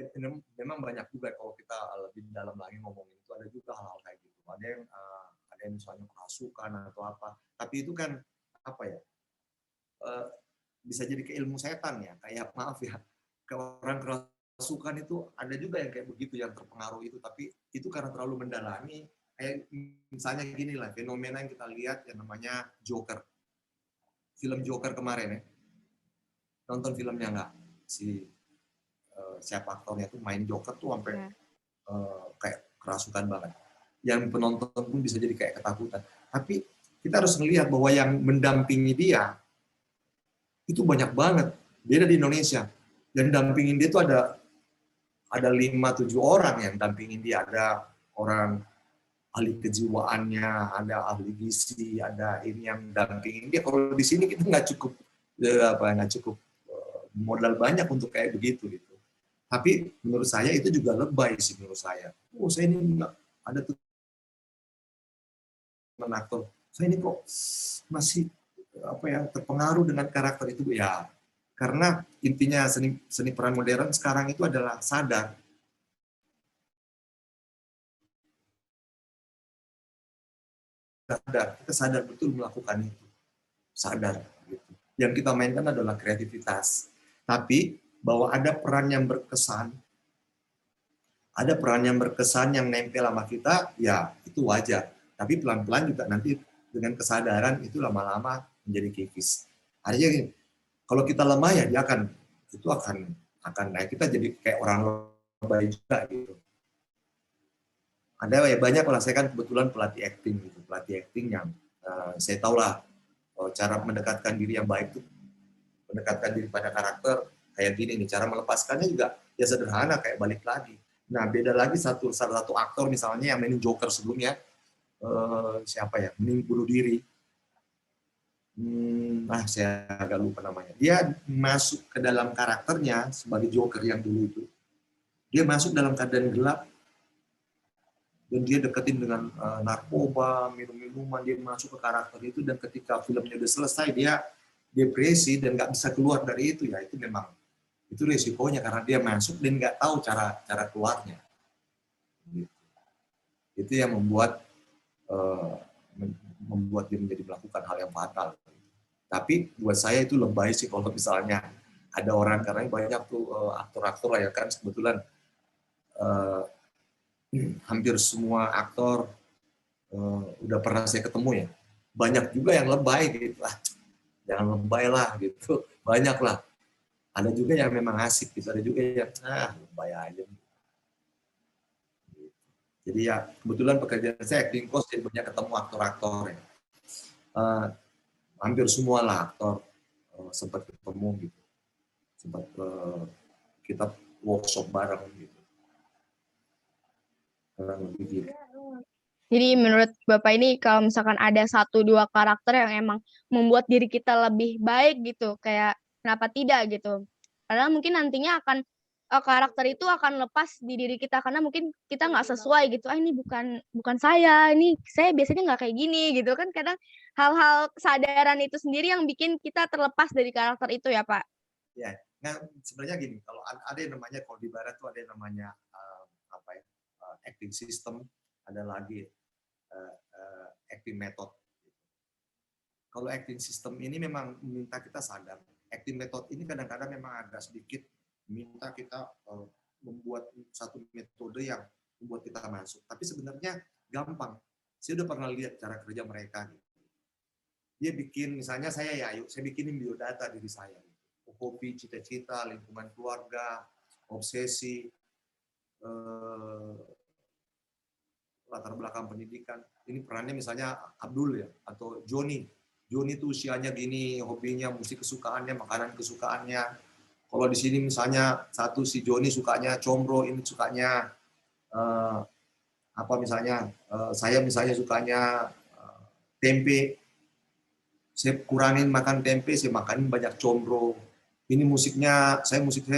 memang banyak juga kalau kita lebih dalam lagi ngomongin itu, ada juga hal-hal kayak gitu. Ada yang misalnya kerasukan atau apa. Tapi itu kan apa ya? Bisa jadi ke ilmu setan ya. Kayak maaf ya, ke orang kerasukan itu ada juga yang kayak begitu, yang terpengaruh itu. Tapi itu karena terlalu mendalami. Kayak misalnya gini lah, fenomena yang kita lihat yang namanya Joker. Film Joker kemarin ya. Nonton filmnya nggak? Siapa aktornya tuh main Joker tuh sampai kayak kerasukan banget. Yang penonton pun bisa jadi kayak ketakutan. Tapi kita harus melihat bahwa yang mendampingi dia itu banyak banget. Beda di Indonesia. Yang dampingin dia itu ada 5-7 orang yang dampingin dia. Ada orang ahli kejiwaannya, ada ahli gizi, ada ini yang dampingin dia. Kalau di sini kita nggak cukup modal banyak untuk kayak begitu gitu. Tapi menurut saya itu juga lebay sih menurut saya. Oh, saya ini nggak ada tuh aktor. Saya ini kok masih terpengaruh dengan karakter itu ya. Karena intinya seni peran modern sekarang itu adalah sadar. Kita sadar betul melakukan itu. Sadar. Gitu. Yang kita mainkan adalah kreativitas. Tapi bahwa ada peran yang berkesan, yang nempel sama kita, ya itu wajar. Tapi pelan-pelan juga nanti dengan kesadaran itu lama-lama menjadi kikis. Artinya gini, kalau kita lemah ya dia akan naik, kita jadi kayak orang lebay juga gitu. Ada ya banyak lah, saya kan kebetulan pelatih acting yang saya tahu lah cara mendekatkan diri yang baik itu mendekatkan diri pada karakter kayak gini nih, cara melepaskannya juga ya sederhana kayak balik lagi. Nah beda lagi salah satu aktor misalnya yang mainin Joker sebelumnya, siapa ya, mending bunuh diri. Saya agak lupa namanya. Dia masuk ke dalam karakternya sebagai Joker yang dulu itu. Dia masuk dalam keadaan gelap dan dia deketin dengan narkoba, minum-minuman, dia masuk ke karakter itu, dan ketika filmnya udah selesai dia depresi dan nggak bisa keluar dari itu, ya itu memang itu resikonya karena dia masuk dan nggak tahu cara keluarnya. Itu yang membuat dia menjadi melakukan hal yang fatal. Tapi buat saya itu lebay sih kalau misalnya ada orang, karena banyak tuh aktor-aktor lah ya kan, kebetulan hampir semua aktor udah pernah saya ketemu ya, banyak juga yang lebay gitu lah, jangan lebay lah gitu, banyak lah. Ada juga yang memang asik gitu, ada juga yang lebay aja. Jadi ya kebetulan pekerjaan saya acting coach, jadi banyak ketemu aktor-aktor ya. Hampir semua lah aktor sempat ketemu gitu, sempat kita workshop bareng gitu. Jadi menurut Bapak ini kalau misalkan ada 1-2 karakter yang emang membuat diri kita lebih baik gitu, kayak kenapa tidak gitu. Karena mungkin nantinya akan karakter itu akan lepas di diri kita karena mungkin kita nggak sesuai gitu. Ini bukan saya, ini saya biasanya nggak kayak gini gitu kan. Kadang hal-hal kesadaran itu sendiri yang bikin kita terlepas dari karakter itu ya Pak. Ya, nah sebenarnya gini, kalau ada yang namanya, kalau di barat tuh ada yang namanya acting system, ada lagi acting method. Kalau acting system ini memang meminta kita sadar. Acting method ini kadang-kadang memang agak sedikit minta kita membuat satu metode yang membuat kita masuk. Tapi sebenarnya gampang. Saya udah pernah lihat cara kerja mereka. Dia bikin, misalnya saya Yayu, saya bikinin biodata diri saya. Hobi, cita-cita, lingkungan keluarga, obsesi, latar belakang pendidikan. Ini perannya misalnya Abdul ya, atau Joni. Joni itu usianya gini, hobinya, musik kesukaannya, makanan kesukaannya. Kalau di sini misalnya satu si Joni sukanya combro, ini sukanya saya misalnya sukanya tempe. Saya kurangin makan tempe, saya makanin banyak combro. Ini musiknya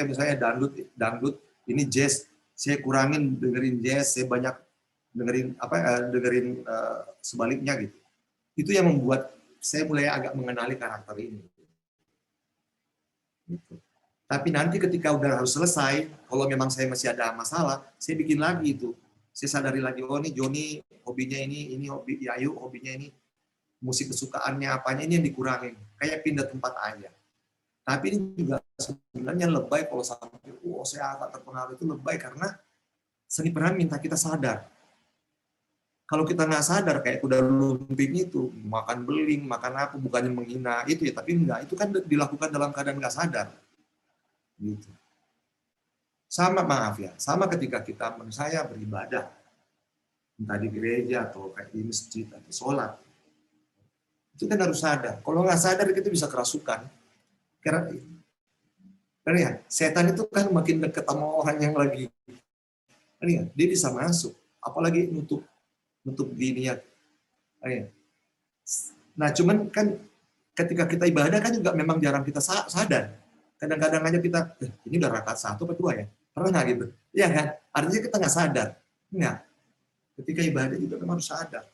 misalnya dangdut, ini jazz. Saya kurangin dengerin jazz, saya banyak dengerin sebaliknya gitu. Itu yang membuat saya mulai agak mengenali karakter ini. Gitu. Tapi nanti ketika udah harus selesai, kalau memang saya masih ada masalah, saya bikin lagi itu. Saya sadari lagi, oh ini Joni hobinya ini hobi Yayu hobinya ini, musik kesukaannya apanya, ini yang dikurangin. Kayak pindah tempat aja. Tapi ini juga sebenarnya lebay kalau sampai, saya agak terpengaruh, itu lebay karena seni peran minta kita sadar. Kalau kita nggak sadar, kayak kuda lumping itu, makan beling, makan apa, bukannya menghina itu ya, tapi enggak, itu kan dilakukan dalam keadaan nggak sadar. Gitu. Sama ketika kita, menurut saya, beribadah, entah di gereja atau kayak di masjid atau sholat, Itu kan harus sadar. Kalau nggak sadar kita bisa kerasukan. Karena ya, setan itu kan makin dekat sama orang yang lagi, ya, dia bisa masuk. Apalagi nutup diniat. Ya. Nah, cuman kan ketika kita ibadah kan juga memang jarang kita sadar. Kadang-kadang aja kita, ini udah rakaat 1 atau 2 ya? Pernah nggak gitu? Iya kan? Artinya kita nggak sadar. Enggak. Ketika ibadah juga memang harus sadar.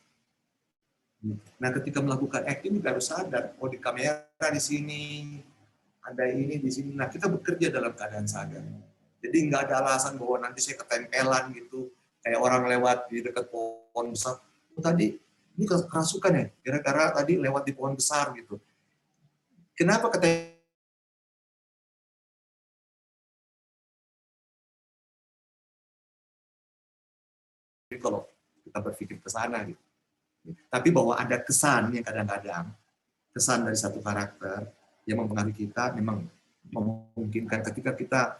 Nah, ketika melakukan acting juga harus sadar. Oh, di kamera di sini, ada ini di sini. Nah, kita bekerja dalam keadaan sadar. Jadi nggak ada alasan bahwa nanti saya ketempelan gitu. Kayak orang lewat di dekat pohon besar. Oh, tadi ini kerasukan ya? Gara-gara tadi lewat di pohon besar gitu. Kenapa ketempelan? Kalau kita berpikir ke sana gitu. Tapi bahwa ada kesan yang kadang-kadang, kesan dari satu karakter yang mempengaruhi kita memang memungkinkan ketika kita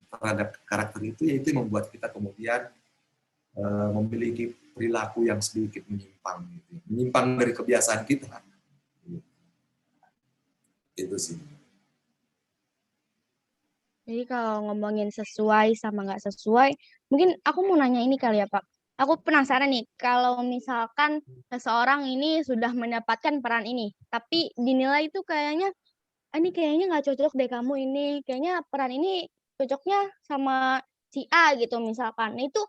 terhadap karakter itu, yaitu membuat kita kemudian memiliki perilaku yang sedikit menyimpang, gitu. Menyimpang dari kebiasaan kita. Itu sih. Jadi kalau ngomongin sesuai sama nggak sesuai, mungkin aku mau nanya ini kali ya Pak. Aku penasaran nih, kalau misalkan seseorang ini sudah mendapatkan peran ini, tapi dinilai itu kayaknya, ini kayaknya nggak cocok deh kamu ini, kayaknya peran ini cocoknya sama si A gitu misalkan. Nah itu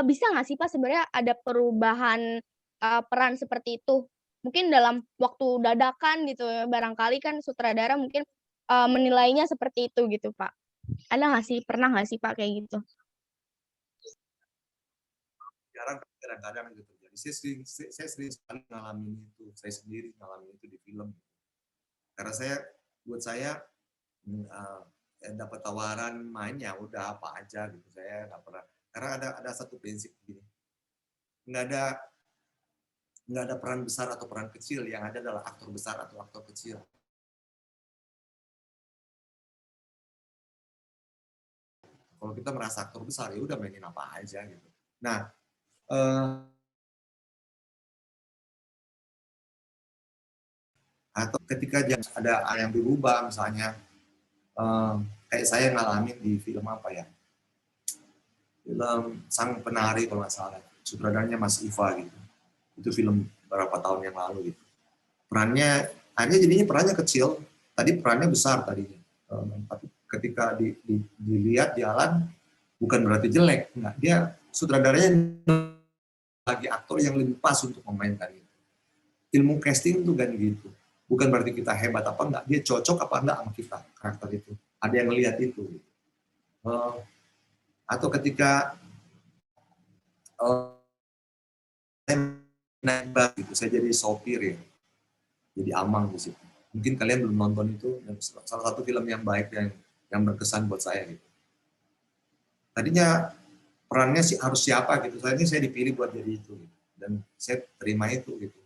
bisa nggak sih Pak sebenarnya ada perubahan peran seperti itu? Mungkin dalam waktu dadakan gitu ya, barangkali kan sutradara mungkin menilainya seperti itu gitu Pak. Ada nggak sih? Pernah nggak sih Pak kayak gitu? Jarang, kadang-kadang itu terjadi. Saya sering sekali ngalamin itu. Saya sendiri ngalamin itu di film. Karena buat saya dapat tawaran main ya udah apa aja gitu. Saya nggak pernah. Karena ada satu prinsip begini. Nggak ada peran besar atau peran kecil. Yang ada adalah aktor besar atau aktor kecil. Kalau kita merasa aktor besar, ya udah mainin apa aja gitu. Nah, atau ketika ada yang berubah, misalnya kayak saya ngalamin di film apa ya, film Sang Penari kalau nggak salah, sutradaranya Mas Iva gitu. Itu film berapa tahun yang lalu gitu. Perannya, akhirnya jadinya perannya kecil, tadi perannya besar tadinya. Tapi ketika dilihat jalan, bukan berarti jelek, enggak. Dia sutradaranya lagi aktor yang lebih pas untuk memainkan itu. Ilmu casting itu kan gitu. Bukan berarti kita hebat apa enggak, dia cocok apa enggak sama kita, karakter itu. Ada yang melihat itu. Atau ketika saya naik bus gitu, saya jadi sopir ya. Jadi Amang di situ. Mungkin kalian belum nonton itu, salah satu film yang baik yang berkesan buat saya gitu. Tadinya perannya sih harus siapa gitu, saya dipilih buat jadi itu gitu. Dan saya terima itu gitu.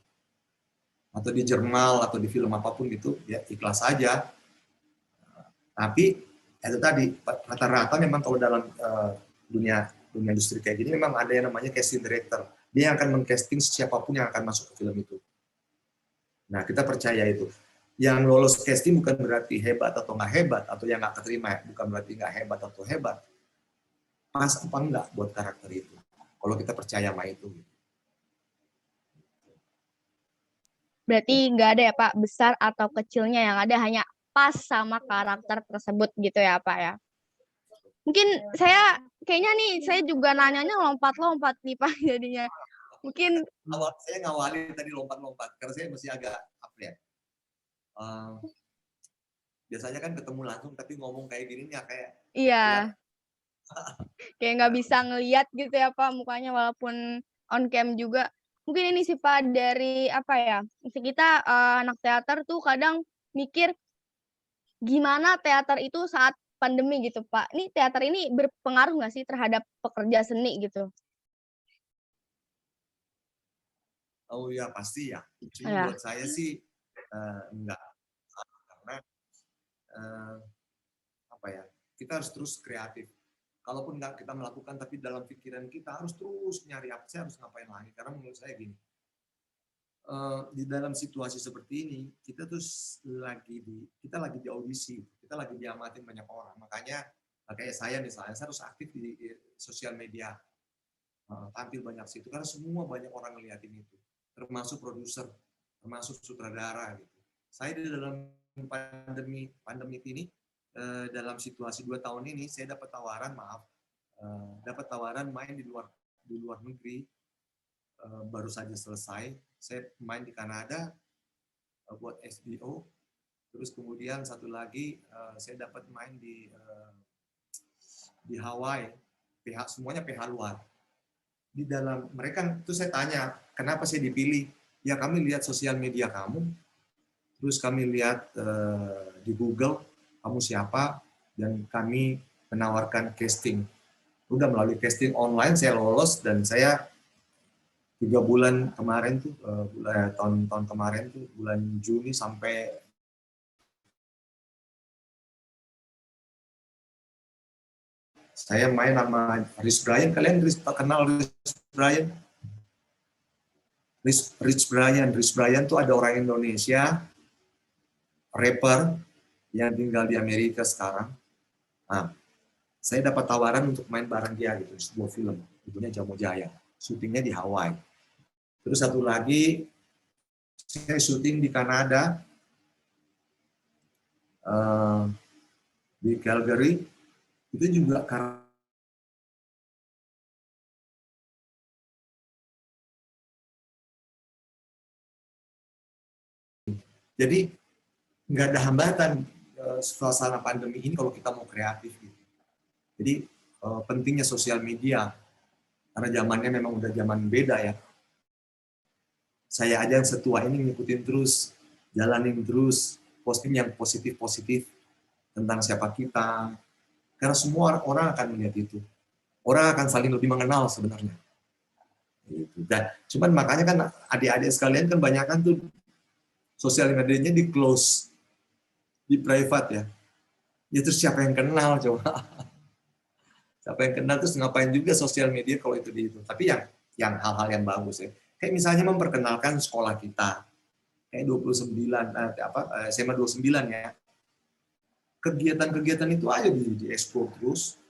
Atau di jurnal atau di film apapun gitu, ya ikhlas saja. Tapi itu tadi rata-rata memang kalau dalam dunia industri kayak gini memang ada yang namanya casting director. Dia akan mengcasting siapapun yang akan masuk ke film itu. Nah, kita percaya itu. Yang lolos casting bukan berarti hebat atau nggak hebat, atau yang nggak keterima bukan berarti nggak hebat atau hebat. Pas apa enggak buat karakter itu. Kalau kita percaya sama itu. Berarti nggak ada ya Pak, besar atau kecilnya, yang ada hanya pas sama karakter tersebut gitu ya Pak ya. Mungkin kayaknya nih, saya juga nanyanya lompat-lompat nih Pak jadinya. Mungkin Saya ngawalin tadi lompat-lompat, karena saya masih agak apa ya, biasanya kan ketemu langsung tapi ngomong kayak gini ya kayak iya, kayak nggak bisa ngeliat gitu ya Pak mukanya walaupun on cam juga. Mungkin ini sih Pak dari apa ya, kita anak teater tuh kadang mikir gimana teater itu saat pandemi gitu Pak. Ini teater ini berpengaruh nggak sih terhadap pekerja seni gitu? oh ya pasti ya. Cuma Ya. buat saya sih enggak, karena apa ya, kita harus terus kreatif. kalaupun nggak kita melakukan, tapi dalam pikiran kita harus terus nyari apa sih, harus ngapain lagi. Karena menurut saya gini, di dalam situasi seperti ini, kita tuh kita lagi di audisi, kita lagi diamatin banyak orang. Makanya kayak saya misalnya, saya harus aktif di sosial media, tampil banyak situ, karena semua banyak orang ngeliatin itu, termasuk produser, termasuk sutradara gitu. Saya di dalam pandemi ini, dalam situasi 2 tahun ini, saya dapat tawaran main di luar negeri. Baru saja selesai, saya main di Kanada buat HBO, terus kemudian satu lagi saya dapat main di Hawaii, semuanya PH luar. Di dalam mereka itu saya tanya, kenapa saya dipilih? Ya kami lihat sosial media kamu, terus kami lihat di Google kamu siapa, dan kami menawarkan casting. Udah melalui casting online saya lolos, dan saya 3 bulan kemarin tuh, tahun kemarin tuh, bulan Juni sampai saya main sama Rich Brian. Kalian kenal Rich Brian? Rich Brian tuh ada orang Indonesia, rapper yang tinggal di Amerika sekarang. Nah, saya dapat tawaran untuk main bareng dia gitu, sebuah film, judulnya Jamo Jaya. Syutingnya di Hawaii. Terus satu lagi, saya syuting di Kanada, di Calgary, itu juga karena jadi nggak ada hambatan suasana pandemi ini kalau kita mau kreatif gitu. Jadi pentingnya sosial media, karena zamannya memang udah zaman beda ya. Saya aja yang setua ini ngikutin terus, jalanin terus, posting yang positif-positif tentang siapa kita. Karena semua orang akan melihat itu. Orang akan saling lebih mengenal sebenarnya. Gitu. Dan cuman makanya kan adik-adik sekalian kan banyakan tuh sosial medianya di close, di private ya. Ya terus siapa yang kenal coba? Siapa yang kenal terus ngapain juga sosial media kalau itu di itu. Tapi yang hal-hal yang bagus ya. Kayak misalnya memperkenalkan sekolah kita. Kayak 29 SMA 29 ya. Kegiatan-kegiatan itu aja di explore terus.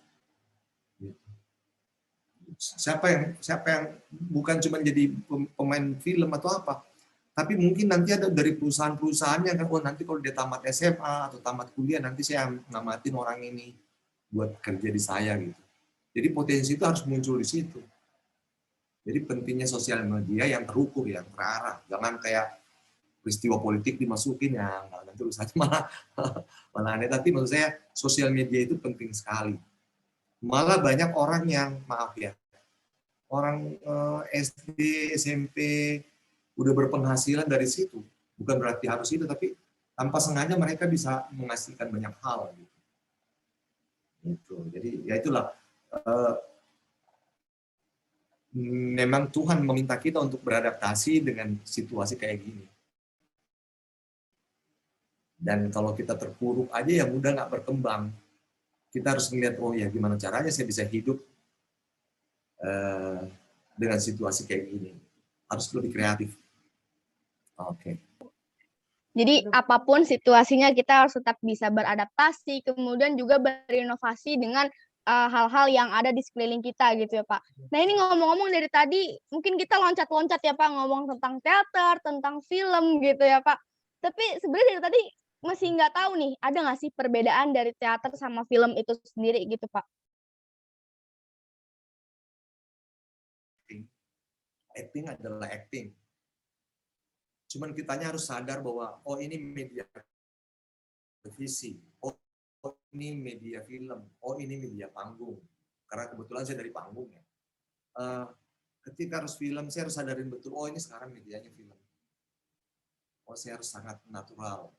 Siapa yang bukan cuma jadi pemain film atau apa, tapi mungkin nanti ada dari perusahaan-perusahaan yang kan, nanti kalau dia tamat SMA atau tamat kuliah, nanti saya ngamatin orang ini buat kerja di saya gitu. Jadi potensi itu harus muncul di situ. Jadi pentingnya sosial media yang terukur, yang terarah. Jangan kayak peristiwa politik dimasukin, ya nanti urusannya malah aneh. Tapi menurut saya sosial media itu penting sekali. Malah banyak orang yang, maaf ya, orang SD, SMP, udah berpenghasilan dari situ. Bukan berarti harus itu, tapi tanpa sengaja mereka bisa menghasilkan banyak hal. Gitu. Jadi ya itulah, memang Tuhan meminta kita untuk beradaptasi dengan situasi kayak gini. Dan kalau kita terpuruk aja, ya mudah nggak berkembang. Kita harus melihat, oh ya gimana caranya saya bisa hidup dengan situasi kayak gini. Harus lebih kreatif. Oke. Jadi apapun situasinya kita harus tetap bisa beradaptasi, kemudian juga berinovasi dengan hal-hal yang ada di sekeliling kita gitu ya Pak. Nah ini ngomong-ngomong dari tadi, mungkin kita loncat-loncat ya Pak, ngomong tentang teater, tentang film gitu ya Pak. Tapi sebenarnya dari tadi masih nggak tahu nih, ada nggak sih perbedaan dari teater sama film itu sendiri gitu Pak? Acting adalah acting. Cuman kitanya harus sadar bahwa, oh ini media televisi, oh ini media film, oh ini media panggung. Karena kebetulan saya dari panggung ya. Ketika harus film, saya harus sadarin betul, oh ini sekarang medianya film. Oh saya harus sangat natural.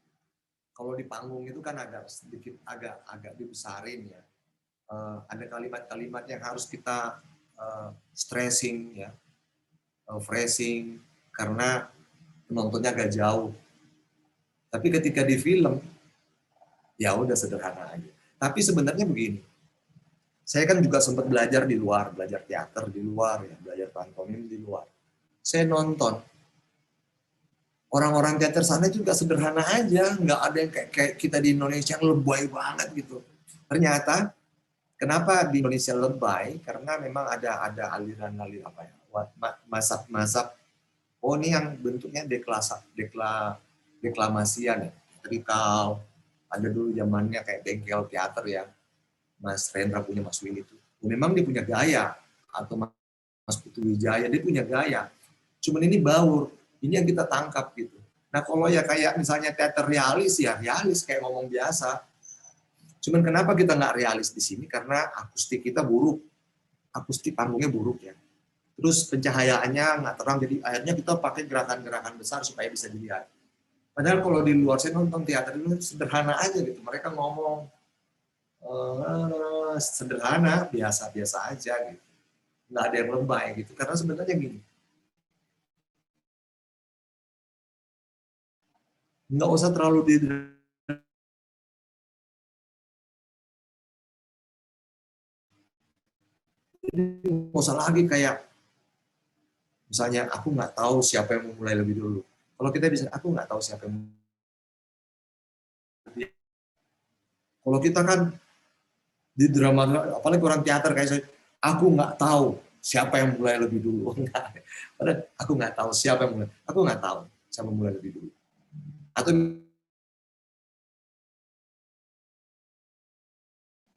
Kalau di panggung itu kan agak sedikit agak dibesarin ya. Ada kalimat-kalimat yang harus kita stressing ya, phrasing, karena penontonnya agak jauh. Tapi ketika di film, ya udah sederhana aja. Tapi sebenarnya begini, Saya kan juga sempat belajar di luar, belajar teater di luar, ya, belajar pantomim di luar. Saya nonton. Orang-orang teater sana juga sederhana aja, nggak ada yang kayak kita di Indonesia yang lebay banget gitu. Ternyata kenapa di Indonesia lebay? Karena memang ada aliran-aliran apa ya, mazhab. Oh ini yang bentuknya deklamasian ya, teatrikal. Ada dulu zamannya kayak bengkel teater ya, Mas Rendra punya Mas Willy itu. Memang dia punya gaya, atau Mas Putu Wijaya dia punya gaya. Cuman ini baur, ini yang kita tangkap gitu. Nah kalau ya kayak misalnya teater realis ya realis kayak ngomong biasa. Cuman kenapa kita nggak realis di sini? Karena akustik kita buruk, akustik panggungnya buruk ya. Terus pencahayaannya nggak terang, jadi akhirnya kita pakai gerakan-gerakan besar supaya bisa dilihat. Padahal kalau di luar saya nonton teater itu sederhana aja gitu, mereka ngomong sederhana, biasa-biasa aja gitu, nggak ada yang lebay gitu. Karena sebenarnya gini, nggak usah terlalu nggak usah lagi kayak misalnya aku nggak tahu siapa yang memulai lebih dulu. Kalau kita bisa, aku nggak tahu siapa yang memulai. Kalau kita kan di drama, apalagi orang teater kayak saya, aku nggak tahu siapa yang mulai lebih dulu. Padahal aku nggak tahu siapa yang mulai. Aku nggak tahu siapa yang mulai lebih dulu. Atau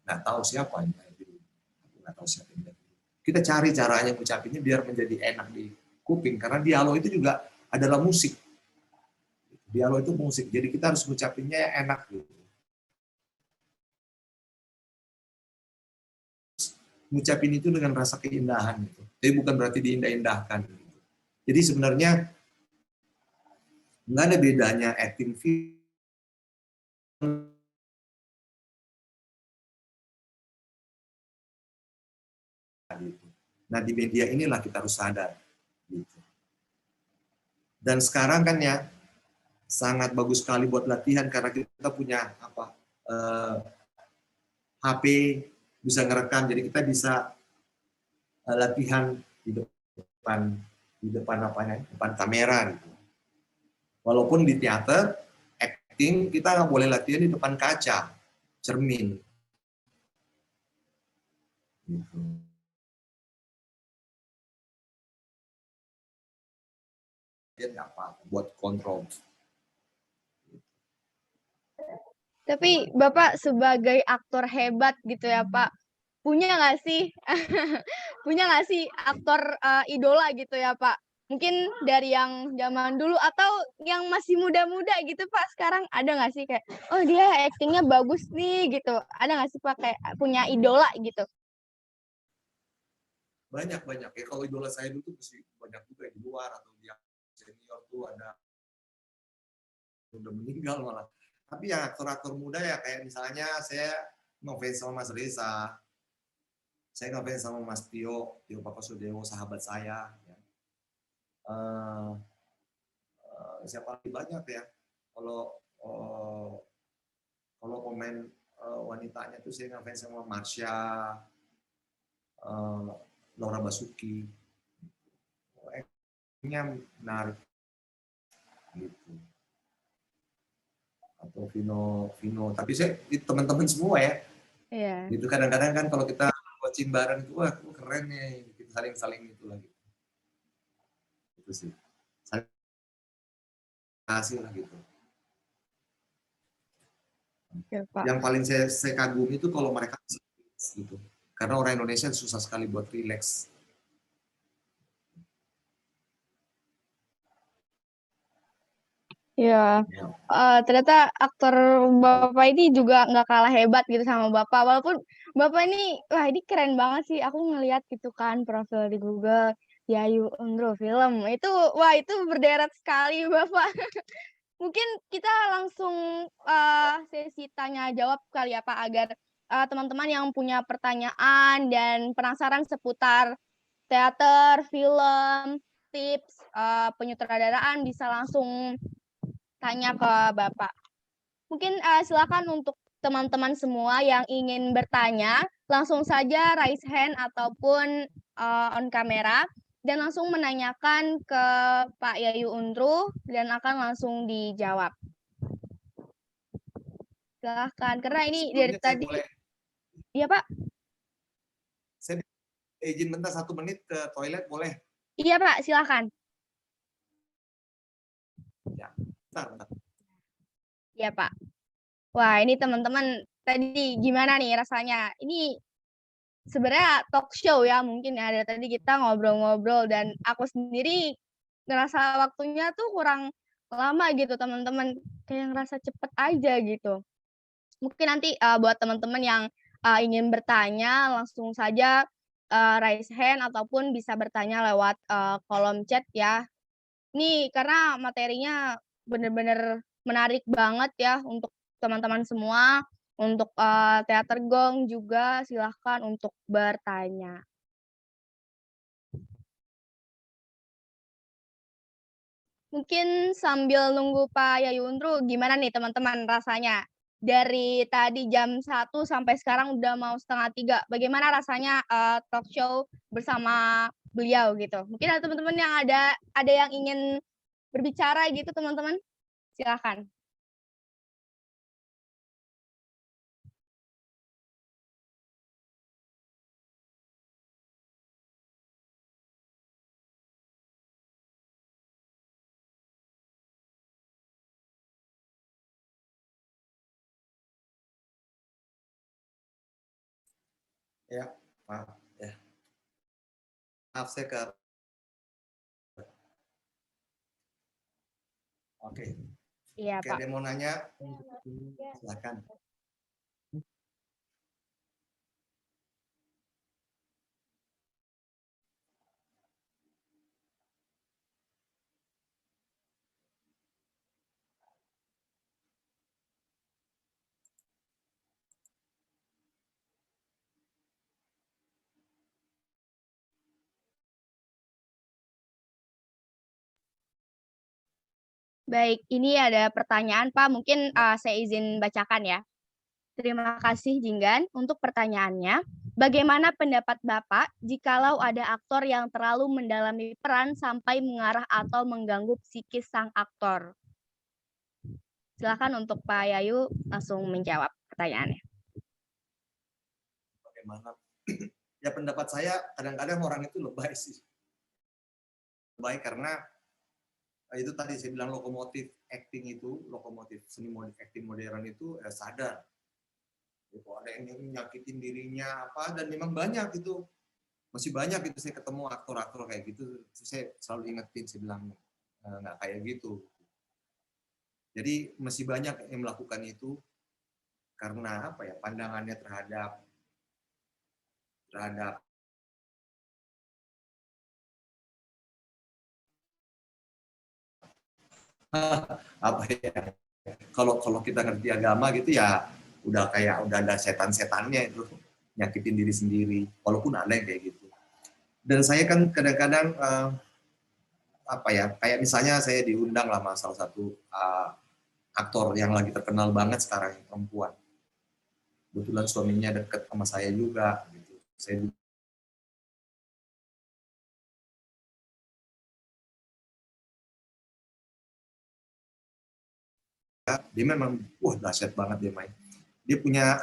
nggak tahu siapa yang mulai lebih dulu. Aku nggak tahu siapa yang mulai lebih dulu. Kita cari caranya ngucapinnya biar menjadi enak di kuping. Karena dialog itu juga adalah musik. Dialog itu musik. Jadi kita harus ngucapinnya enak gitu. Ngucapin itu dengan rasa keindahan gitu. Jadi bukan berarti diindah-indahkan gitu. Jadi sebenarnya nggak ada bedanya acting film gitu. Nah di media inilah kita harus sadar gitu. Dan sekarang kan ya sangat bagus sekali buat latihan karena kita punya apa HP bisa ngerekam, jadi kita bisa latihan di depan apanya, depan kamera gitu. Walaupun di teater acting kita nggak boleh latihan di depan kaca, cermin. Gitu. Dia nggak apa-apa buat kontrol. Tapi Bapak sebagai aktor hebat gitu ya Pak, punya nggak sih punya nggak sih aktor idola gitu ya Pak? Mungkin dari yang zaman dulu atau yang masih muda-muda gitu Pak, sekarang ada nggak sih kayak, oh dia aktingnya bagus nih gitu, ada nggak sih Pak kayak punya idola gitu? Banyak ya, kalau idola saya dulu tuh masih banyak juga di luar atau yang senior tuh ada udah meninggal malah. Tapi yang aktor-aktor muda ya kayak misalnya saya ngefans sama Mas Reza, saya ngefans sama Mas Tio Pakusadewo, sahabat saya. Ya. Siapa lagi banyak ya. Kalau pemain wanitanya tuh saya ngefans sama Marsha, Laura Basuki. Ini menarik gitu. Atau Vino, tapi saya teman-teman semua ya. Iya. Gitu kadang-kadang kan kalau kita coaching bareng itu wah keren nih, kita saling itu lagi. Itu sih. Saling kasih lah gitu. Ya, Pak. Yang paling saya kagumi itu kalau mereka gitu. Karena orang Indonesia susah sekali buat relax. Ya, ternyata aktor Bapak ini juga nggak kalah hebat gitu sama Bapak. Walaupun Bapak ini, wah ini keren banget sih. Aku ngeliat gitu kan profil di Google, Yayu Undro Film. Wah itu berderet sekali Bapak. Mungkin kita langsung sesi tanya jawab kali ya Pak, agar teman-teman yang punya pertanyaan dan penasaran seputar teater, film, tips, penyutradaraan bisa langsung tanya ke Bapak. Mungkin silakan untuk teman-teman semua yang ingin bertanya, langsung saja raise hand ataupun on kamera dan langsung menanyakan ke Pak Yayu Undru dan akan langsung dijawab. Silahkan, karena ini dari Sebelumnya saya tadi. boleh, Iya Pak? saya izin bentar 1 menit ke toilet boleh? Iya Pak, silahkan. Ya, bentar. Iya Pak. Wah ini teman-teman tadi gimana nih rasanya? Ini sebenarnya talk show ya mungkin ya, dari tadi kita ngobrol-ngobrol dan aku sendiri ngerasa waktunya tuh kurang lama gitu teman-teman, kayak ngerasa cepet aja gitu. Mungkin nanti buat teman-teman yang ingin bertanya langsung saja raise hand ataupun bisa bertanya lewat kolom chat ya. Ini karena materinya benar-benar menarik banget ya untuk teman-teman semua. Untuk teater gong juga silahkan untuk bertanya. Mungkin sambil nunggu Pak Yayu Undru, gimana nih teman-teman rasanya? Dari tadi jam 1 sampai sekarang udah mau 2:30. Bagaimana rasanya talk show bersama beliau gitu? Mungkin ada teman-teman yang ada yang ingin berbicara gitu teman-teman? Silahkan. Ya, maaf ya. Maaf saya ke. Oke. Iya Oke, Pak. ada yang mau nanya? Silakan. Baik, ini ada pertanyaan Pak, mungkin saya izin bacakan ya. Terima kasih Jinggan untuk pertanyaannya. Bagaimana pendapat Bapak jikalau ada aktor yang terlalu mendalami peran sampai mengarah atau mengganggu psikis sang aktor? Silakan untuk Pak Yayu langsung menjawab pertanyaannya. Bagaimana? Ya pendapat saya kadang-kadang orang itu lebay sih. Lebay karena itu tadi saya bilang lokomotif acting itu, lokomotif seni acting modern itu sadar. Gitu, ada yang nyakitin dirinya apa dan memang banyak itu, masih banyak itu saya ketemu aktor-aktor kayak gitu, saya selalu ingetin, saya bilang nggak kayak gitu. Jadi masih banyak yang melakukan itu karena apa ya, pandangannya terhadap apa ya, kalau kita ngerti agama gitu ya udah ada setan-setannya itu nyakitin diri sendiri, walaupun ada yang kayak gitu. Dan saya kan kadang-kadang apa ya, kayak misalnya saya diundang lah sama salah satu aktor yang lagi terkenal banget sekarang, perempuan. Kebetulan suaminya deket sama saya juga gitu. Saya dia memang dahsyat banget dia main. Dia punya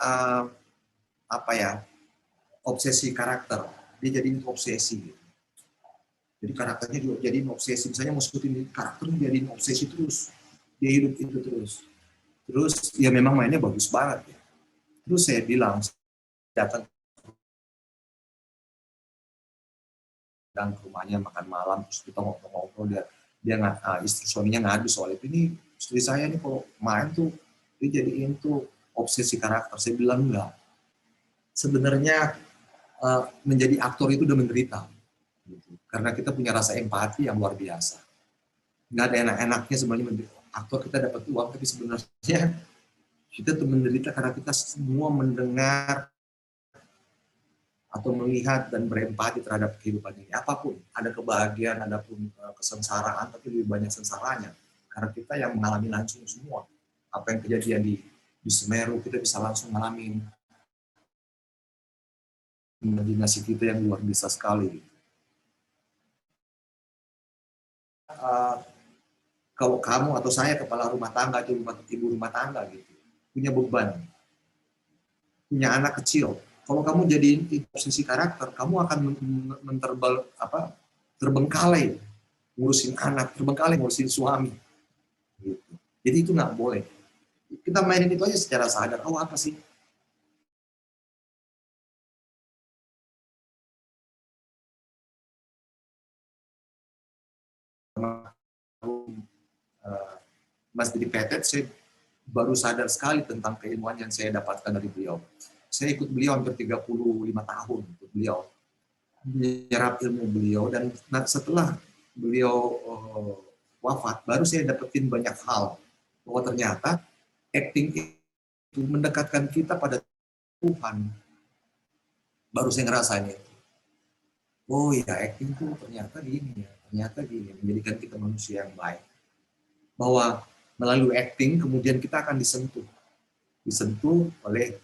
apa ya, obsesi karakter. Dia jadiin obsesi gitu. Jadi karakternya juga jadiin obsesi. Misalnya mau syuting karakternya jadiin obsesi terus. Dia hidup itu terus. Terus ya memang mainnya bagus banget ya. Terus saya bilang datang ke rumahnya makan malam, terus kita ngobrol-ngobrol, dia istri suaminya ngadu soal itu, ini istri saya nih kalau main tuh dia jadiin tuh obsesi karakter. Saya bilang enggak, sebenarnya menjadi aktor itu udah menderita gitu. Karena kita punya rasa empati yang luar biasa, nggak ada enak-enaknya sebenarnya menjadi aktor. Kita dapat uang tapi sebenarnya kita tuh menderita karena kita semua mendengar atau melihat dan berempati terhadap kehidupan ini. Apapun, ada kebahagiaan, ada pun kesengsaraan, tapi lebih banyak sengsaranya. Karena kita yang mengalami langsung semua. Apa yang kejadian di Semeru, kita bisa langsung ngalamin. imajinasi kita yang luar biasa sekali. Kalau kamu atau saya kepala rumah tangga atau ibu rumah tangga gitu, punya beban, punya anak kecil. Kalau kamu jadi posisi karakter, kamu akan terbengkalai ngurusin anak, terbengkalai ngurusin suami. Gitu. Jadi itu nggak boleh. Kita mainin itu aja secara sadar. Oh apa sih? Mas Didi Petet, saya baru sadar sekali tentang keilmuan yang saya dapatkan dari beliau. Saya ikut beliau hampir 35 tahun, ikut beliau. Menyerap ilmu beliau, dan setelah beliau wafat, baru saya dapetin banyak hal. Bahwa ternyata acting itu mendekatkan kita pada Tuhan. Baru saya ngerasain itu. Oh ya, acting itu ternyata gini ya, ternyata gini, menjadikan kita manusia yang baik. Bahwa melalui acting kemudian kita akan disentuh oleh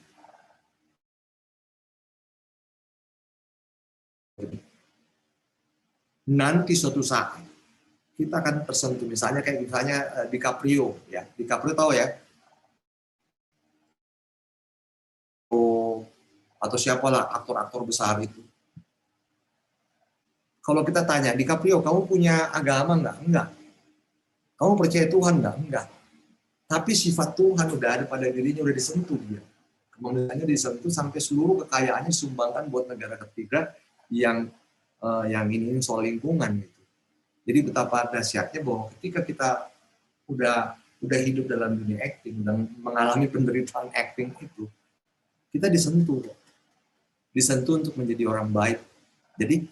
nanti suatu saat kita akan tersentuh, misalnya DiCaprio ya, DiCaprio tahu ya, atau siapalah aktor-aktor besar itu. Kalau kita tanya, DiCaprio, kamu punya agama enggak? Enggak. Kamu percaya Tuhan enggak? Enggak. Tapi sifat Tuhan udah ada pada dirinya, udah disentuh dia. Kemanusiaannya disentuh sampai seluruh kekayaannya disumbangkan buat negara ketiga yang ini soal lingkungan gitu. Jadi betapa dahsyatnya bahwa ketika kita udah hidup dalam dunia acting dan mengalami penderitaan acting itu, kita disentuh untuk menjadi orang baik. Jadi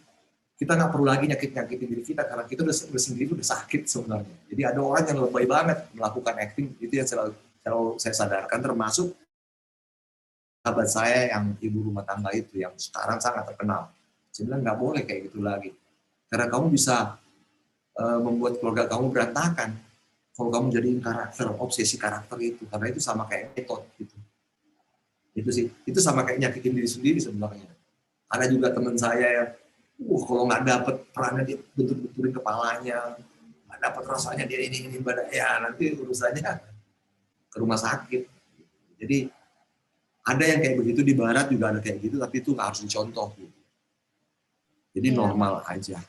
kita nggak perlu lagi nyakit-nyakitin diri kita karena kita udah sendiri udah sakit sebenarnya. Jadi ada orang yang lebay banget melakukan acting, itu yang selalu saya sadarkan, termasuk sahabat saya yang ibu rumah tangga itu yang sekarang sangat terkenal. Saya bilang nggak boleh kayak gitu lagi, karena kamu bisa membuat keluarga kamu berantakan kalau kamu jadiin obsesi karakter itu, karena itu sama kayak metode gitu. Itu sama kayak nyakitin diri sendiri sebenarnya. Ada juga teman saya yang kalau nggak dapet perannya dia bentur-benturin kepalanya, nggak dapet rasanya dia ini ya nanti urusannya ke rumah sakit. Jadi ada yang kayak begitu di barat juga ada kayak gitu, tapi itu nggak harus dicontoh gitu. Jadi normal aja.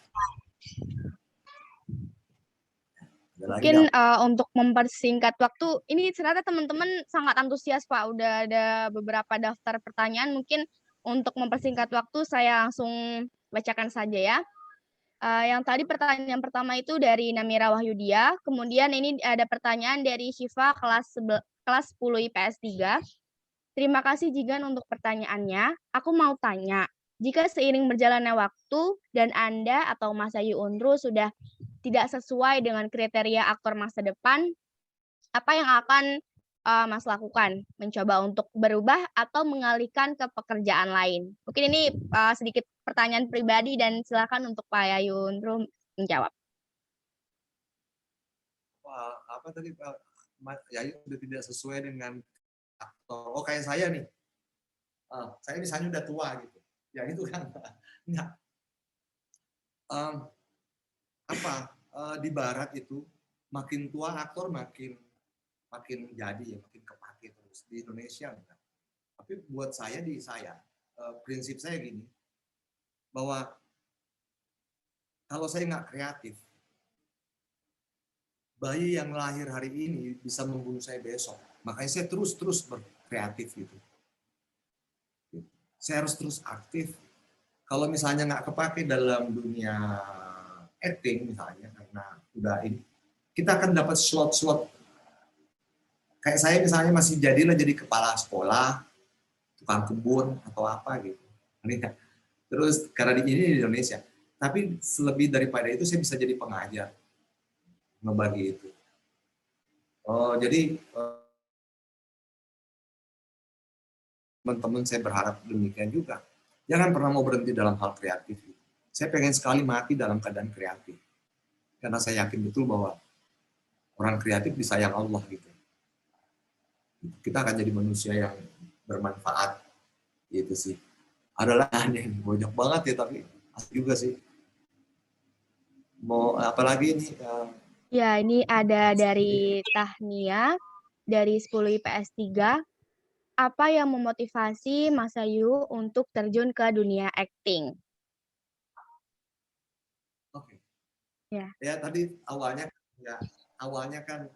Mungkin untuk mempersingkat waktu, ini ternyata teman-teman sangat antusias Pak, udah ada beberapa daftar pertanyaan. Mungkin untuk mempersingkat waktu saya langsung bacakan saja ya. Yang tadi pertanyaan pertama itu dari Namira Wahyudia, kemudian ini ada pertanyaan dari Syifa kelas 10 IPS 3. Terima kasih Jigan untuk pertanyaannya. Aku mau tanya, jika seiring berjalannya waktu dan Anda atau Mas Ayu Unru sudah tidak sesuai dengan kriteria aktor masa depan, apa yang akan Mas lakukan? Mencoba untuk berubah atau mengalihkan ke pekerjaan lain? Mungkin ini sedikit pertanyaan pribadi dan silakan untuk Pak Ayu Unru menjawab. Apa tadi Pak Yayu sudah tidak sesuai dengan aktor? Oh kayak saya nih, saya misalnya udah tua gitu, ya itu kan enggak. Di barat itu makin tua aktor makin jadi ya, makin kepake terus. Di Indonesia enggak. Tapi buat saya prinsip saya gini, bahwa kalau saya nggak kreatif, bayi yang lahir hari ini bisa membunuh saya besok. Makanya saya terus berkreatif gitu. Saya harus terus aktif. Kalau misalnya nggak kepake dalam dunia acting misalnya, karena udah ini, kita akan dapat slot-slot. Kayak saya misalnya masih jadi kepala sekolah, tukang kebun atau apa gitu. Terus karena di Indonesia. Tapi lebih daripada itu saya bisa jadi pengajar, ngebagi itu. Jadi teman-teman saya berharap demikian juga. Jangan pernah mau berhenti dalam hal kreatif. Saya pengen sekali mati dalam keadaan kreatif. Karena saya yakin betul bahwa orang kreatif disayang Allah gitu. Kita akan jadi manusia yang bermanfaat. Gitu sih. adalah aneh, banyak banget ya, tapi asik juga sih. Mau apalagi ini? Ya, ini ada dari Tahnia, dari 10 IPS 3. Apa yang memotivasi Mas Ayu untuk terjun ke dunia acting? Oke. Ya. Ya tadi awalnya kan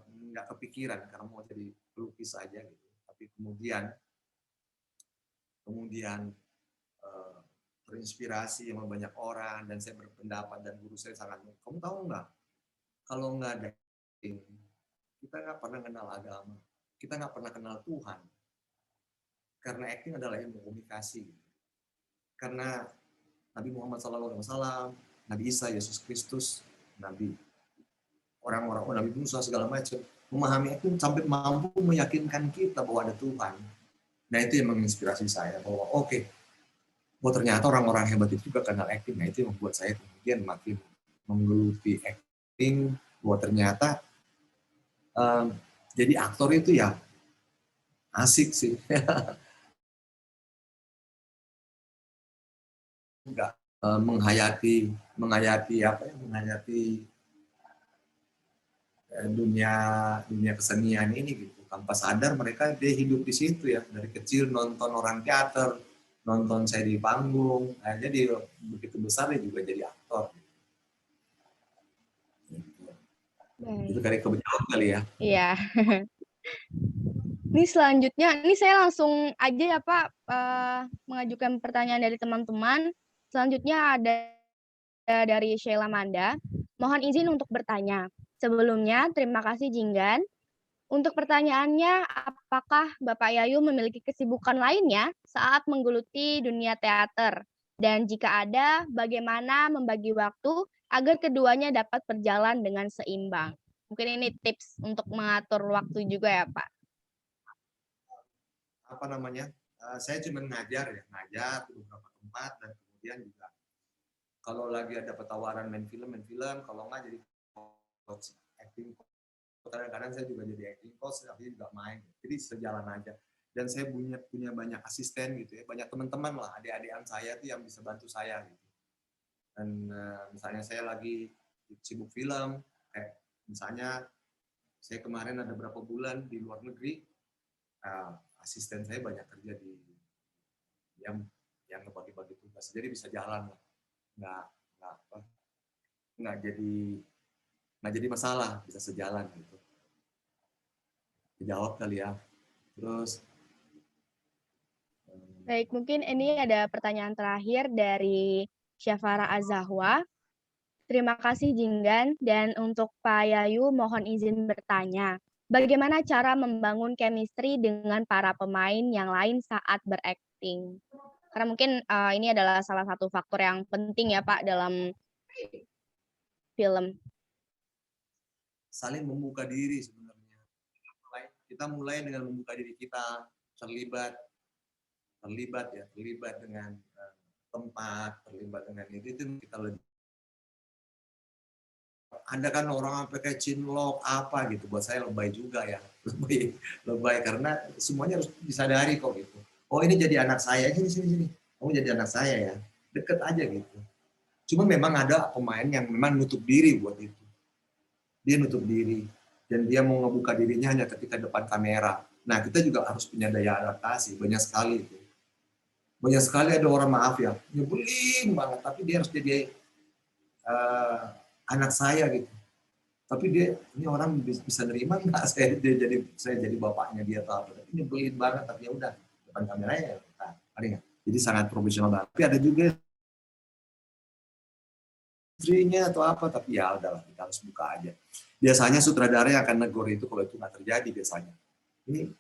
nggak kepikiran karena mau jadi pelukis aja gitu. Tapi kemudian eh, terinspirasi sama banyak orang dan saya berpendapat dan guru saya sangat, kamu tahu nggak, kalau nggak ada acting, kita nggak pernah kenal agama, kita nggak pernah kenal Tuhan, karena acting adalah ilmu komunikasi. Karena Nabi Muhammad SAW, Nabi Isa, Yesus Kristus, Nabi Nabi Musa segala macam memahami itu sampai mampu meyakinkan kita bahwa ada Tuhan. Nah itu yang menginspirasi saya bahwa ternyata orang-orang hebat itu juga kenal acting. Nah itu yang membuat saya kemudian makin menggeluti acting, bahwa ternyata jadi aktor itu ya asik sih. Enggak menghayati dunia kesenian ini gitu. Tanpa sadar mereka dia hidup di situ ya, dari kecil nonton orang teater, nonton saya di panggung, jadi begitu besar dia juga jadi aktor. Itu kali kebetulan kali ya. Iya. Ini selanjutnya, ini saya langsung aja ya Pak mengajukan pertanyaan dari teman-teman. Selanjutnya ada dari Sheila Manda. Mohon izin untuk bertanya. Sebelumnya, terima kasih Jinggan. Untuk pertanyaannya, apakah Bapak Yayu memiliki kesibukan lainnya saat menggeluti dunia teater? Dan jika ada, bagaimana membagi waktu agar keduanya dapat berjalan dengan seimbang? Mungkin ini tips untuk mengatur waktu juga ya Pak. Saya cuma ngajar di beberapa tempat, dan kemudian juga kalau lagi ada tawaran main film, kalau nggak jadi coach acting. Kadang-kadang saya juga jadi acting coach, tapi juga main. Jadi sejalan aja. Dan saya punya banyak asisten gitu ya, banyak teman-teman lah, adik-adikan saya tuh yang bisa bantu saya gitu. Dan misalnya saya lagi sibuk film, kayak misalnya saya kemarin ada berapa bulan di luar negeri, asisten saya banyak kerja di yang ngebagi-bagi tugas, jadi bisa jalan lah, nggak jadi masalah, bisa sejalan gitu. Dijawab kali ya. Terus baik, mungkin ini ada pertanyaan terakhir dari Syafara Azahwa. Terima kasih Jinggan, dan untuk Pak Yayu mohon izin bertanya. Bagaimana cara membangun chemistry dengan para pemain yang lain saat berakting? Karena mungkin ini adalah salah satu faktor yang penting ya Pak dalam film. Saling membuka diri sebenarnya. Kita mulai dengan membuka diri kita, terlibat dengan tempat, terlibat dengan itu kita lebih. Ada kan orang pakai cinlok apa gitu, buat saya lebay juga ya, lebay karena semuanya harus disadari kok gitu. Oh ini jadi anak saya, sini, kamu jadi anak saya ya, deket aja gitu. Cuma memang ada pemain yang memang nutup diri buat itu, dia nutup diri dan dia mau ngebuka dirinya hanya ketika depan kamera. Nah kita juga harus punya daya adaptasi, banyak sekali ada orang, maaf ya, nyebelin banget, tapi dia harus jadi anak saya gitu. Tapi ini orang bisa nerima nggak saya jadi bapaknya dia atau apa? Ini nyebelin banget, tapi ya udah depan kameranya ya. Nah, jadi sangat profesional banget. Tapi ada juga istrinya atau apa, tapi ya udahlah, kita harus buka aja. Biasanya sutradara yang akan negor itu kalau itu nggak terjadi biasanya. Ini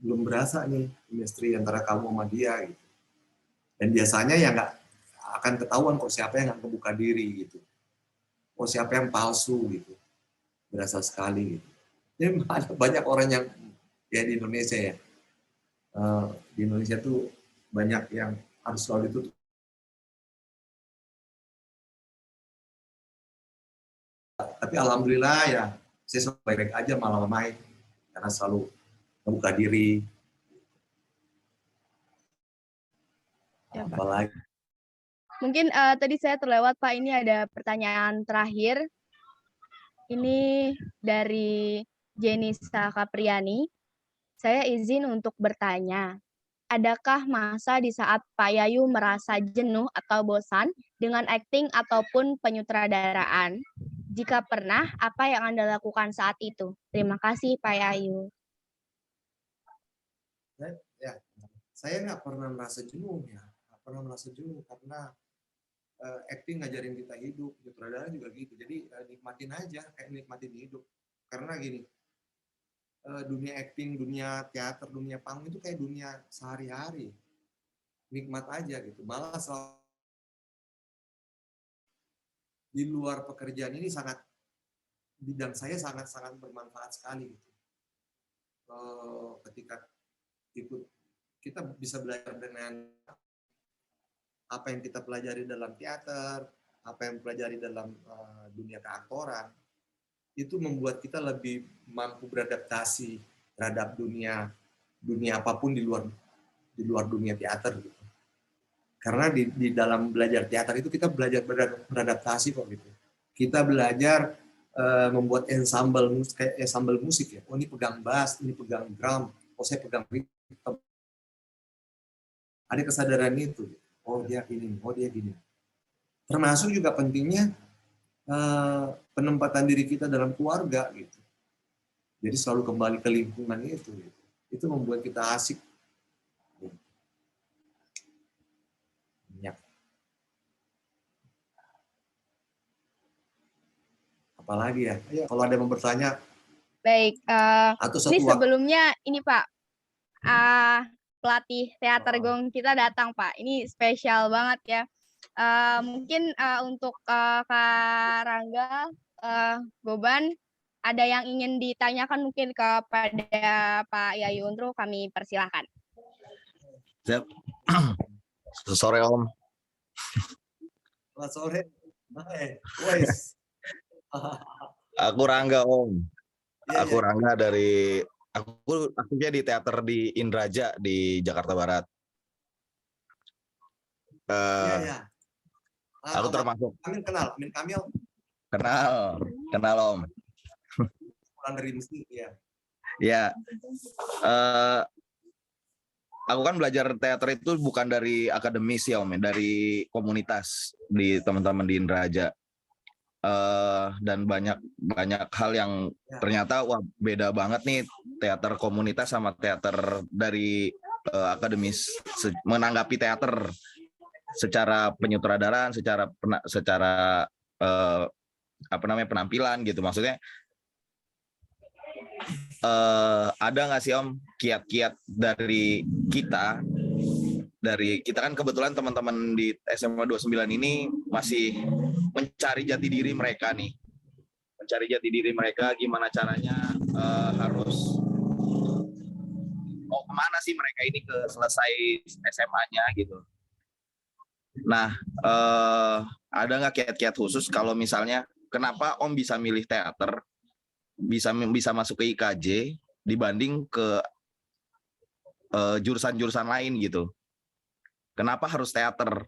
belum berasa nih chemistry antara kamu sama dia gitu. Dan biasanya ya nggak akan ketahuan kok siapa yang nggak kebuka diri gitu. Oh siapa yang palsu gitu. Berasa sekali gitu. Jadi ada banyak orang yang ya di Indonesia ya. Di Indonesia tuh banyak yang harus selalu ditutup. Tapi alhamdulillah ya saya selalu baik-baik aja, malah main karena selalu membuka diri, Ya, Pak. Apalagi Mungkin tadi saya terlewat Pak, ini ada pertanyaan terakhir. Ini dari Jenisa Kapriani. Saya izin untuk bertanya, adakah masa di saat Pak Yayu merasa jenuh atau bosan dengan akting ataupun penyutradaraan? Jika pernah, apa yang Anda lakukan saat itu? Terima kasih Pak Yayu. saya nggak pernah merasa jenuh ya, nggak pernah merasa jenuh karena acting ngajarin kita hidup, sutradara juga gitu. Jadi nikmatin aja, kayak nikmatin hidup. Karena gini, dunia acting, dunia teater, dunia panggung itu kayak dunia sehari-hari. Nikmat aja gitu. Malah di luar pekerjaan ini bidang saya sangat-sangat bermanfaat sekali gitu. Ketika kita bisa belajar dengan apa yang kita pelajari dalam teater, apa yang pelajari dalam dunia keaktoran, itu membuat kita lebih mampu beradaptasi terhadap dunia apapun di luar dunia teater gitu. Karena di dalam belajar teater itu kita belajar beradaptasi kok gitu. Kita belajar membuat ensemble musik ya. Oh ini pegang bass, ini pegang drum, oh saya pegang rhythm. Ada kesadaran itu. Oh dia ini, oh dia gini. Termasuk juga pentingnya penempatan diri kita dalam keluarga gitu. Jadi selalu kembali ke lingkungan itu. Gitu. Itu membuat kita asik. Ya. Apalagi ya? Kalau ada yang mau bertanya. Baik, atau ini sebelumnya ini Pak, pelatih teater Gong kita datang Pak. Ini spesial banget ya. Mungkin untuk Kak Rangga, Goban, ada yang ingin ditanyakan mungkin kepada Pak Yayu Untru, kami persilahkan. Siap. Sore Om. Selamat sore. Wes. Aku Rangga Om. Ya, aku Rangga dari aku di teater di Indraja di Jakarta Barat. Iya. Aku termasuk. Amin kenal, Amin Kamil. Kenal Om. Orang dari Mesir ya. Ya. Aku kan belajar teater itu bukan dari akademis ya Om, dari komunitas di teman-teman di Indraja. Dan banyak hal yang ternyata wah beda banget nih teater komunitas sama teater dari akademis menanggapi teater secara penyutradaraan, secara penampilan gitu. Maksudnya ada nggak sih Om kiat-kiat dari kita kan kebetulan teman-teman di SMA 29 ini masih mencari jati diri mereka nih. Mencari jati diri mereka gimana caranya harus mau kemana sih mereka ini ke selesai SMA-nya gitu. Nah, ada nggak kiat-kiat khusus kalau misalnya kenapa Om bisa milih teater, bisa masuk ke IKJ dibanding ke jurusan-jurusan lain gitu? Kenapa harus teater?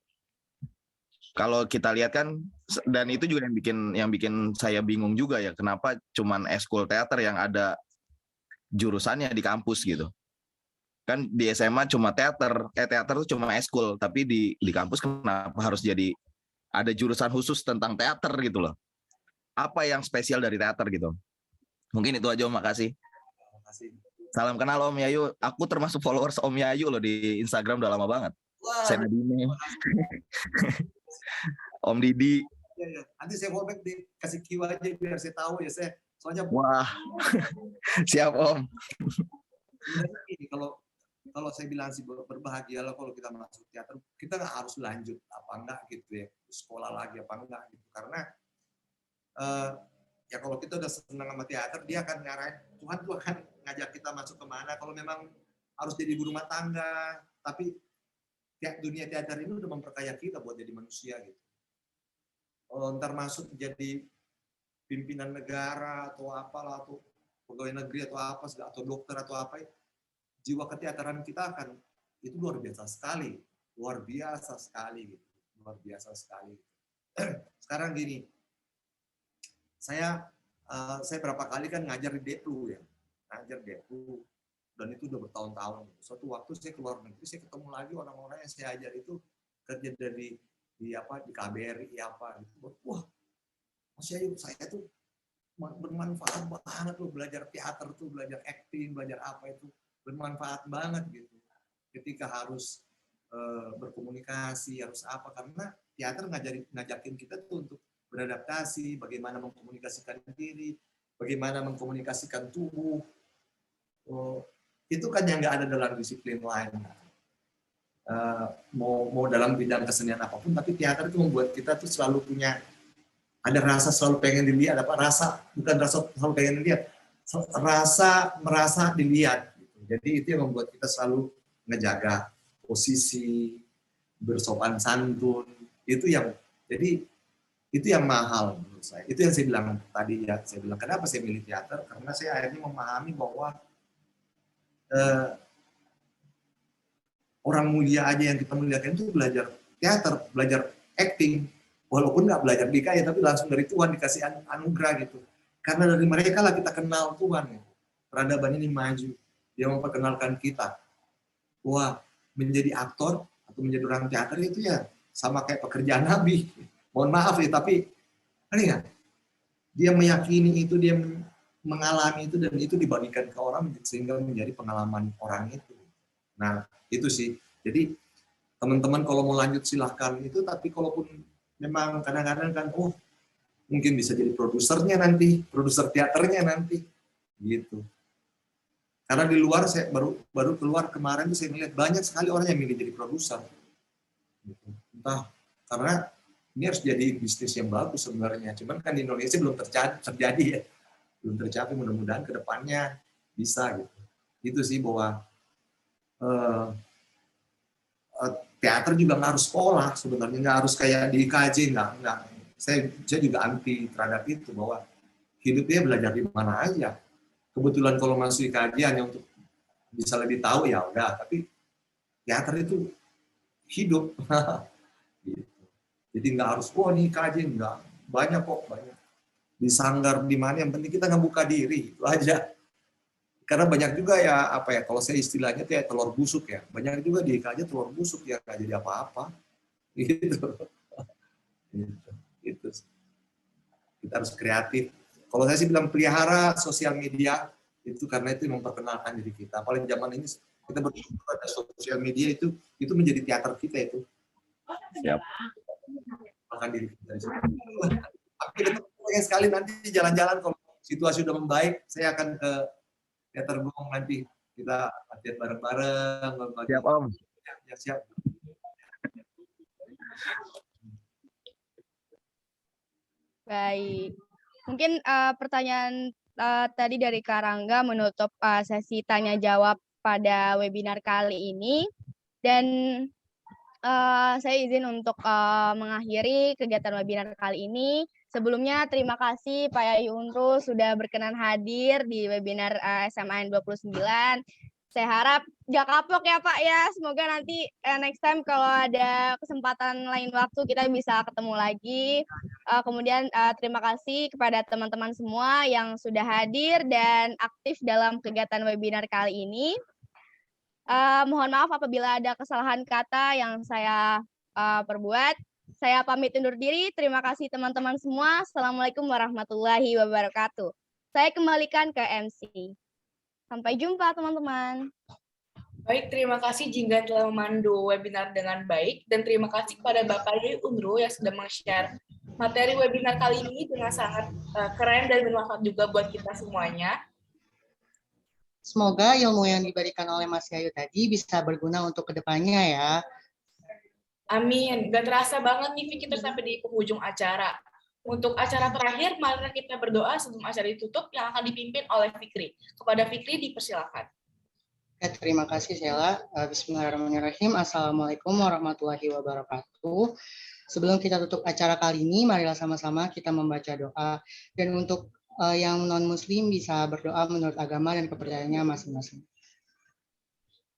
Kalau kita lihat kan, dan itu juga yang bikin saya bingung juga ya, kenapa cuman eskul teater yang ada jurusannya di kampus gitu. Kan di SMA cuma teater itu cuma eskul, tapi di kampus kenapa harus jadi ada jurusan khusus tentang teater gitu loh. Apa yang spesial dari teater gitu? Mungkin itu aja Om, makasih. Salam kenal Om Yayu. Aku termasuk followers Om Yayu loh di Instagram udah lama banget. Saya Nadine. Om Didi. Ya. Nanti saya fallback dikasih Q aja biar saya tahu ya saya. Soalnya wah. Siap Om. Kalau saya bilang sih berbahagialah kalau kita masuk teater, kita nggak harus lanjut apa enggak gitu ya, sekolah lagi apa enggak gitu. Karena ya kalau kita udah senang sama teater, dia akan ngarahin, Tuhan tuh akan ngajak kita masuk kemana. Kalau memang harus jadi ibu rumah tangga, tapi dunia teater ini udah memperkaya kita buat jadi manusia gitu. Kalau ntar masuk jadi pimpinan negara atau apalah, atau pegawai negeri atau apa, atau dokter atau apa, jiwa keteateran kita akan itu luar biasa sekali. luar biasa sekali gitu. Luar biasa sekali. Sekarang gini, saya berapa kali kan ngajar di Deplu ya, ngajar Deplu, dan itu udah bertahun-tahun. Suatu waktu saya keluar negeri, saya ketemu lagi orang-orang yang saya ajar itu kerja di KBRI apa gitu. Wah, Mas Yayu, saya tuh bermanfaat banget loh, belajar teater tuh, belajar acting, belajar apa itu bermanfaat banget gitu. Ketika harus berkomunikasi, harus apa, karena teater ngajakin kita tuh untuk beradaptasi, bagaimana mengkomunikasikan diri, bagaimana mengkomunikasikan tubuh. Itu kan yang nggak ada dalam disiplin lain. Mau dalam bidang kesenian apapun, tapi teater itu membuat kita tuh selalu punya, ada rasa selalu pengen dilihat, bukan rasa selalu pengen dilihat, rasa merasa dilihat. Jadi itu yang membuat kita selalu ngejaga posisi, bersopan santun, itu yang mahal menurut saya. Itu yang saya bilang tadi ya, saya bilang kenapa saya milih teater, karena saya akhirnya memahami bahwa orang mulia aja yang kita muliakan itu belajar teater, belajar acting, walaupun nggak belajar di KAI, tapi langsung dari Tuhan dikasih anugerah gitu. Karena dari mereka lah kita kenal Tuhan. Gitu. Peradaban ini maju, dia memperkenalkan kita. Wah, menjadi aktor atau menjadi orang teater itu ya sama kayak pekerjaan Nabi. Mohon maaf ya, tapi ya, dia meyakini itu, dia mengalami itu, dan itu dibagikan ke orang sehingga menjadi pengalaman orang itu. Nah, itu sih. Jadi teman-teman kalau mau lanjut silahkan itu, tapi kalaupun memang kadang-kadang kan, mungkin bisa jadi produsernya nanti, produser teaternya nanti, gitu. Karena di luar saya baru keluar kemarin tuh saya melihat banyak sekali orang yang milih jadi produser. Gitu. Entah karena ini harus jadi bisnis yang bagus sebenarnya. Cuman kan di Indonesia belum terjadi ya. Belum tercapai, mudah-mudahan ke depannya bisa gitu. Itu sih bahwa teater juga nggak harus sekolah sebenarnya, nggak harus kayak di IKJ, nggak. Saya juga anti terhadap itu, bahwa hidupnya belajar di mana aja. Kebetulan kalau masuk IKJ hanya untuk bisa lebih tahu ya udah, tapi teater itu hidup. Gitu. Jadi nggak harus nih IKJ, nggak, banyak kok, banyak di sanggar di mana, yang penting kita ngebuka diri, itu aja. Karena banyak juga ya kalau saya istilahnya tuh ya telur busuk ya, banyak juga di IKJ telur busuk ya nggak jadi apa-apa. Gitu. Gitu. Kita harus kreatif. Kalau saya sih bilang pelihara sosial media itu, karena itu memperkenalkan diri kita. Paling zaman ini kita bersyukur ada sosial media, itu menjadi teater kita itu. Siap. Makan diri kita. Tapi pengen sekali nanti jalan-jalan, kalau situasi udah membaik, saya akan ke teater Gong nanti, kita latihan bareng-bareng. Siap Om. Ya, siap. Baik. Mungkin pertanyaan tadi dari Kak Rangga menutup sesi tanya jawab pada webinar kali ini, dan saya izin untuk mengakhiri kegiatan webinar kali ini. Sebelumnya terima kasih Pak Yayu Unru sudah berkenan hadir di webinar SMAN 29. Saya harap gak kapok ya Pak ya. Semoga nanti next time kalau ada kesempatan lain waktu kita bisa ketemu lagi. Kemudian terima kasih kepada teman-teman semua yang sudah hadir dan aktif dalam kegiatan webinar kali ini. Mohon maaf apabila ada kesalahan kata yang saya perbuat. Saya pamit undur diri. Terima kasih teman-teman semua. Assalamualaikum warahmatullahi wabarakatuh. Saya kembalikan ke MC. Sampai jumpa teman-teman. Baik, terima kasih Jingga telah memandu webinar dengan baik, dan terima kasih kepada Bapak Yayu Unru yang sudah meng-share materi webinar kali ini dengan sangat keren dan bermanfaat juga buat kita semuanya. Semoga ilmu yang diberikan oleh Mas Yayu tadi bisa berguna untuk kedepannya ya. Amin. Gak terasa banget nih kita sampai di penghujung acara. Untuk acara terakhir, mari kita berdoa sebelum acara ditutup yang akan dipimpin oleh Fikri. Kepada Fikri dipersilakan. Ya, terima kasih Sheila. Bismillahirrahmanirrahim. Assalamualaikum warahmatullahi wabarakatuh. Sebelum kita tutup acara kali ini, marilah sama-sama kita membaca doa. Dan untuk yang non-muslim bisa berdoa menurut agama dan kepercayaannya masing-masing.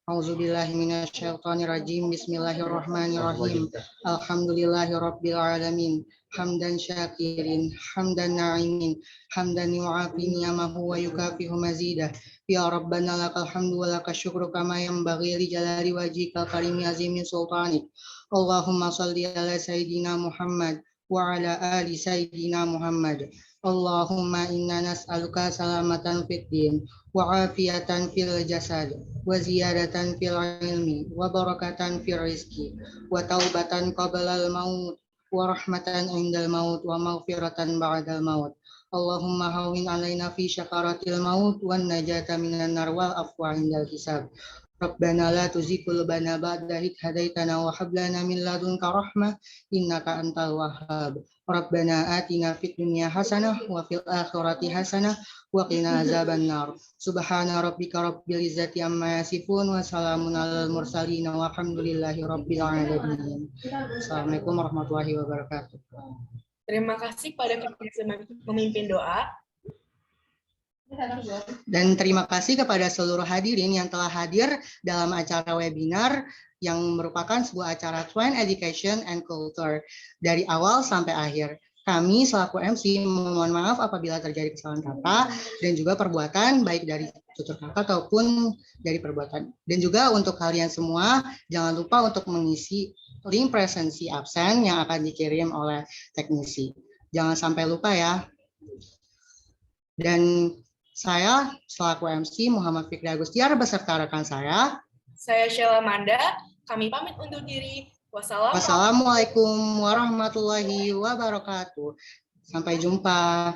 A'udzubillahi minasyaitonirrajim. Bismillahirrahmanirrahim. Alhamdulillahirabbil alamin. Hamdan syakirin, hamdan na'imin, hamdan yu'afi ni'amahu wa yukafihu mazidah. Ya Rabbana lakal hamdu wa lakal syukru kama yanbaghi li jalali wajhikal karimi azimi sultanik. Allahumma shalli ala sayyidina Muhammad wa ala ali sayyidina Muhammad. Allahumma inna nas'aluka salamatan fid din wa afiyatan fil jasad wa ziyadatan fil ilmi wa barakatan fil rizki wa taubatan qabla al maut wa rahmatan indal maut wa maghfiratan ba'dal maut. Allahumma hawwin alaina fi syakaratil maut wan najata minan nar wal afwa indal hisab. Rabbana la tuzigh qulubana ba'da idh hadaitana wa hab lana min ladunka rahmah innaka antal wahhab. Rabbana atina fid dunya hasanah wa fil akhirati hasanah wa qina azabannar. Subhana rabbika rabbil izzati amma yasifun wa salamun alal mursalin walhamdulillahi rabbil alamin. Assalamualaikum warahmatullahi wabarakatuh. Terima kasih kepada pemimpin doa. Dan terima kasih kepada seluruh hadirin yang telah hadir dalam acara webinar yang merupakan sebuah acara Twine Education and Culture dari awal sampai akhir. Kami selaku MC mohon maaf apabila terjadi kesalahan kata dan juga perbuatan baik dari tutur kata ataupun dari perbuatan. Dan juga untuk kalian semua jangan lupa untuk mengisi link presensi absen yang akan dikirim oleh teknisi. Jangan sampai lupa ya. Dan saya selaku MC Muhammad Fikri Agustiar beserta rekan saya. Saya Sheila Manda, kami pamit undur diri. Wassalamualaikum warahmatullahi wabarakatuh. Sampai jumpa.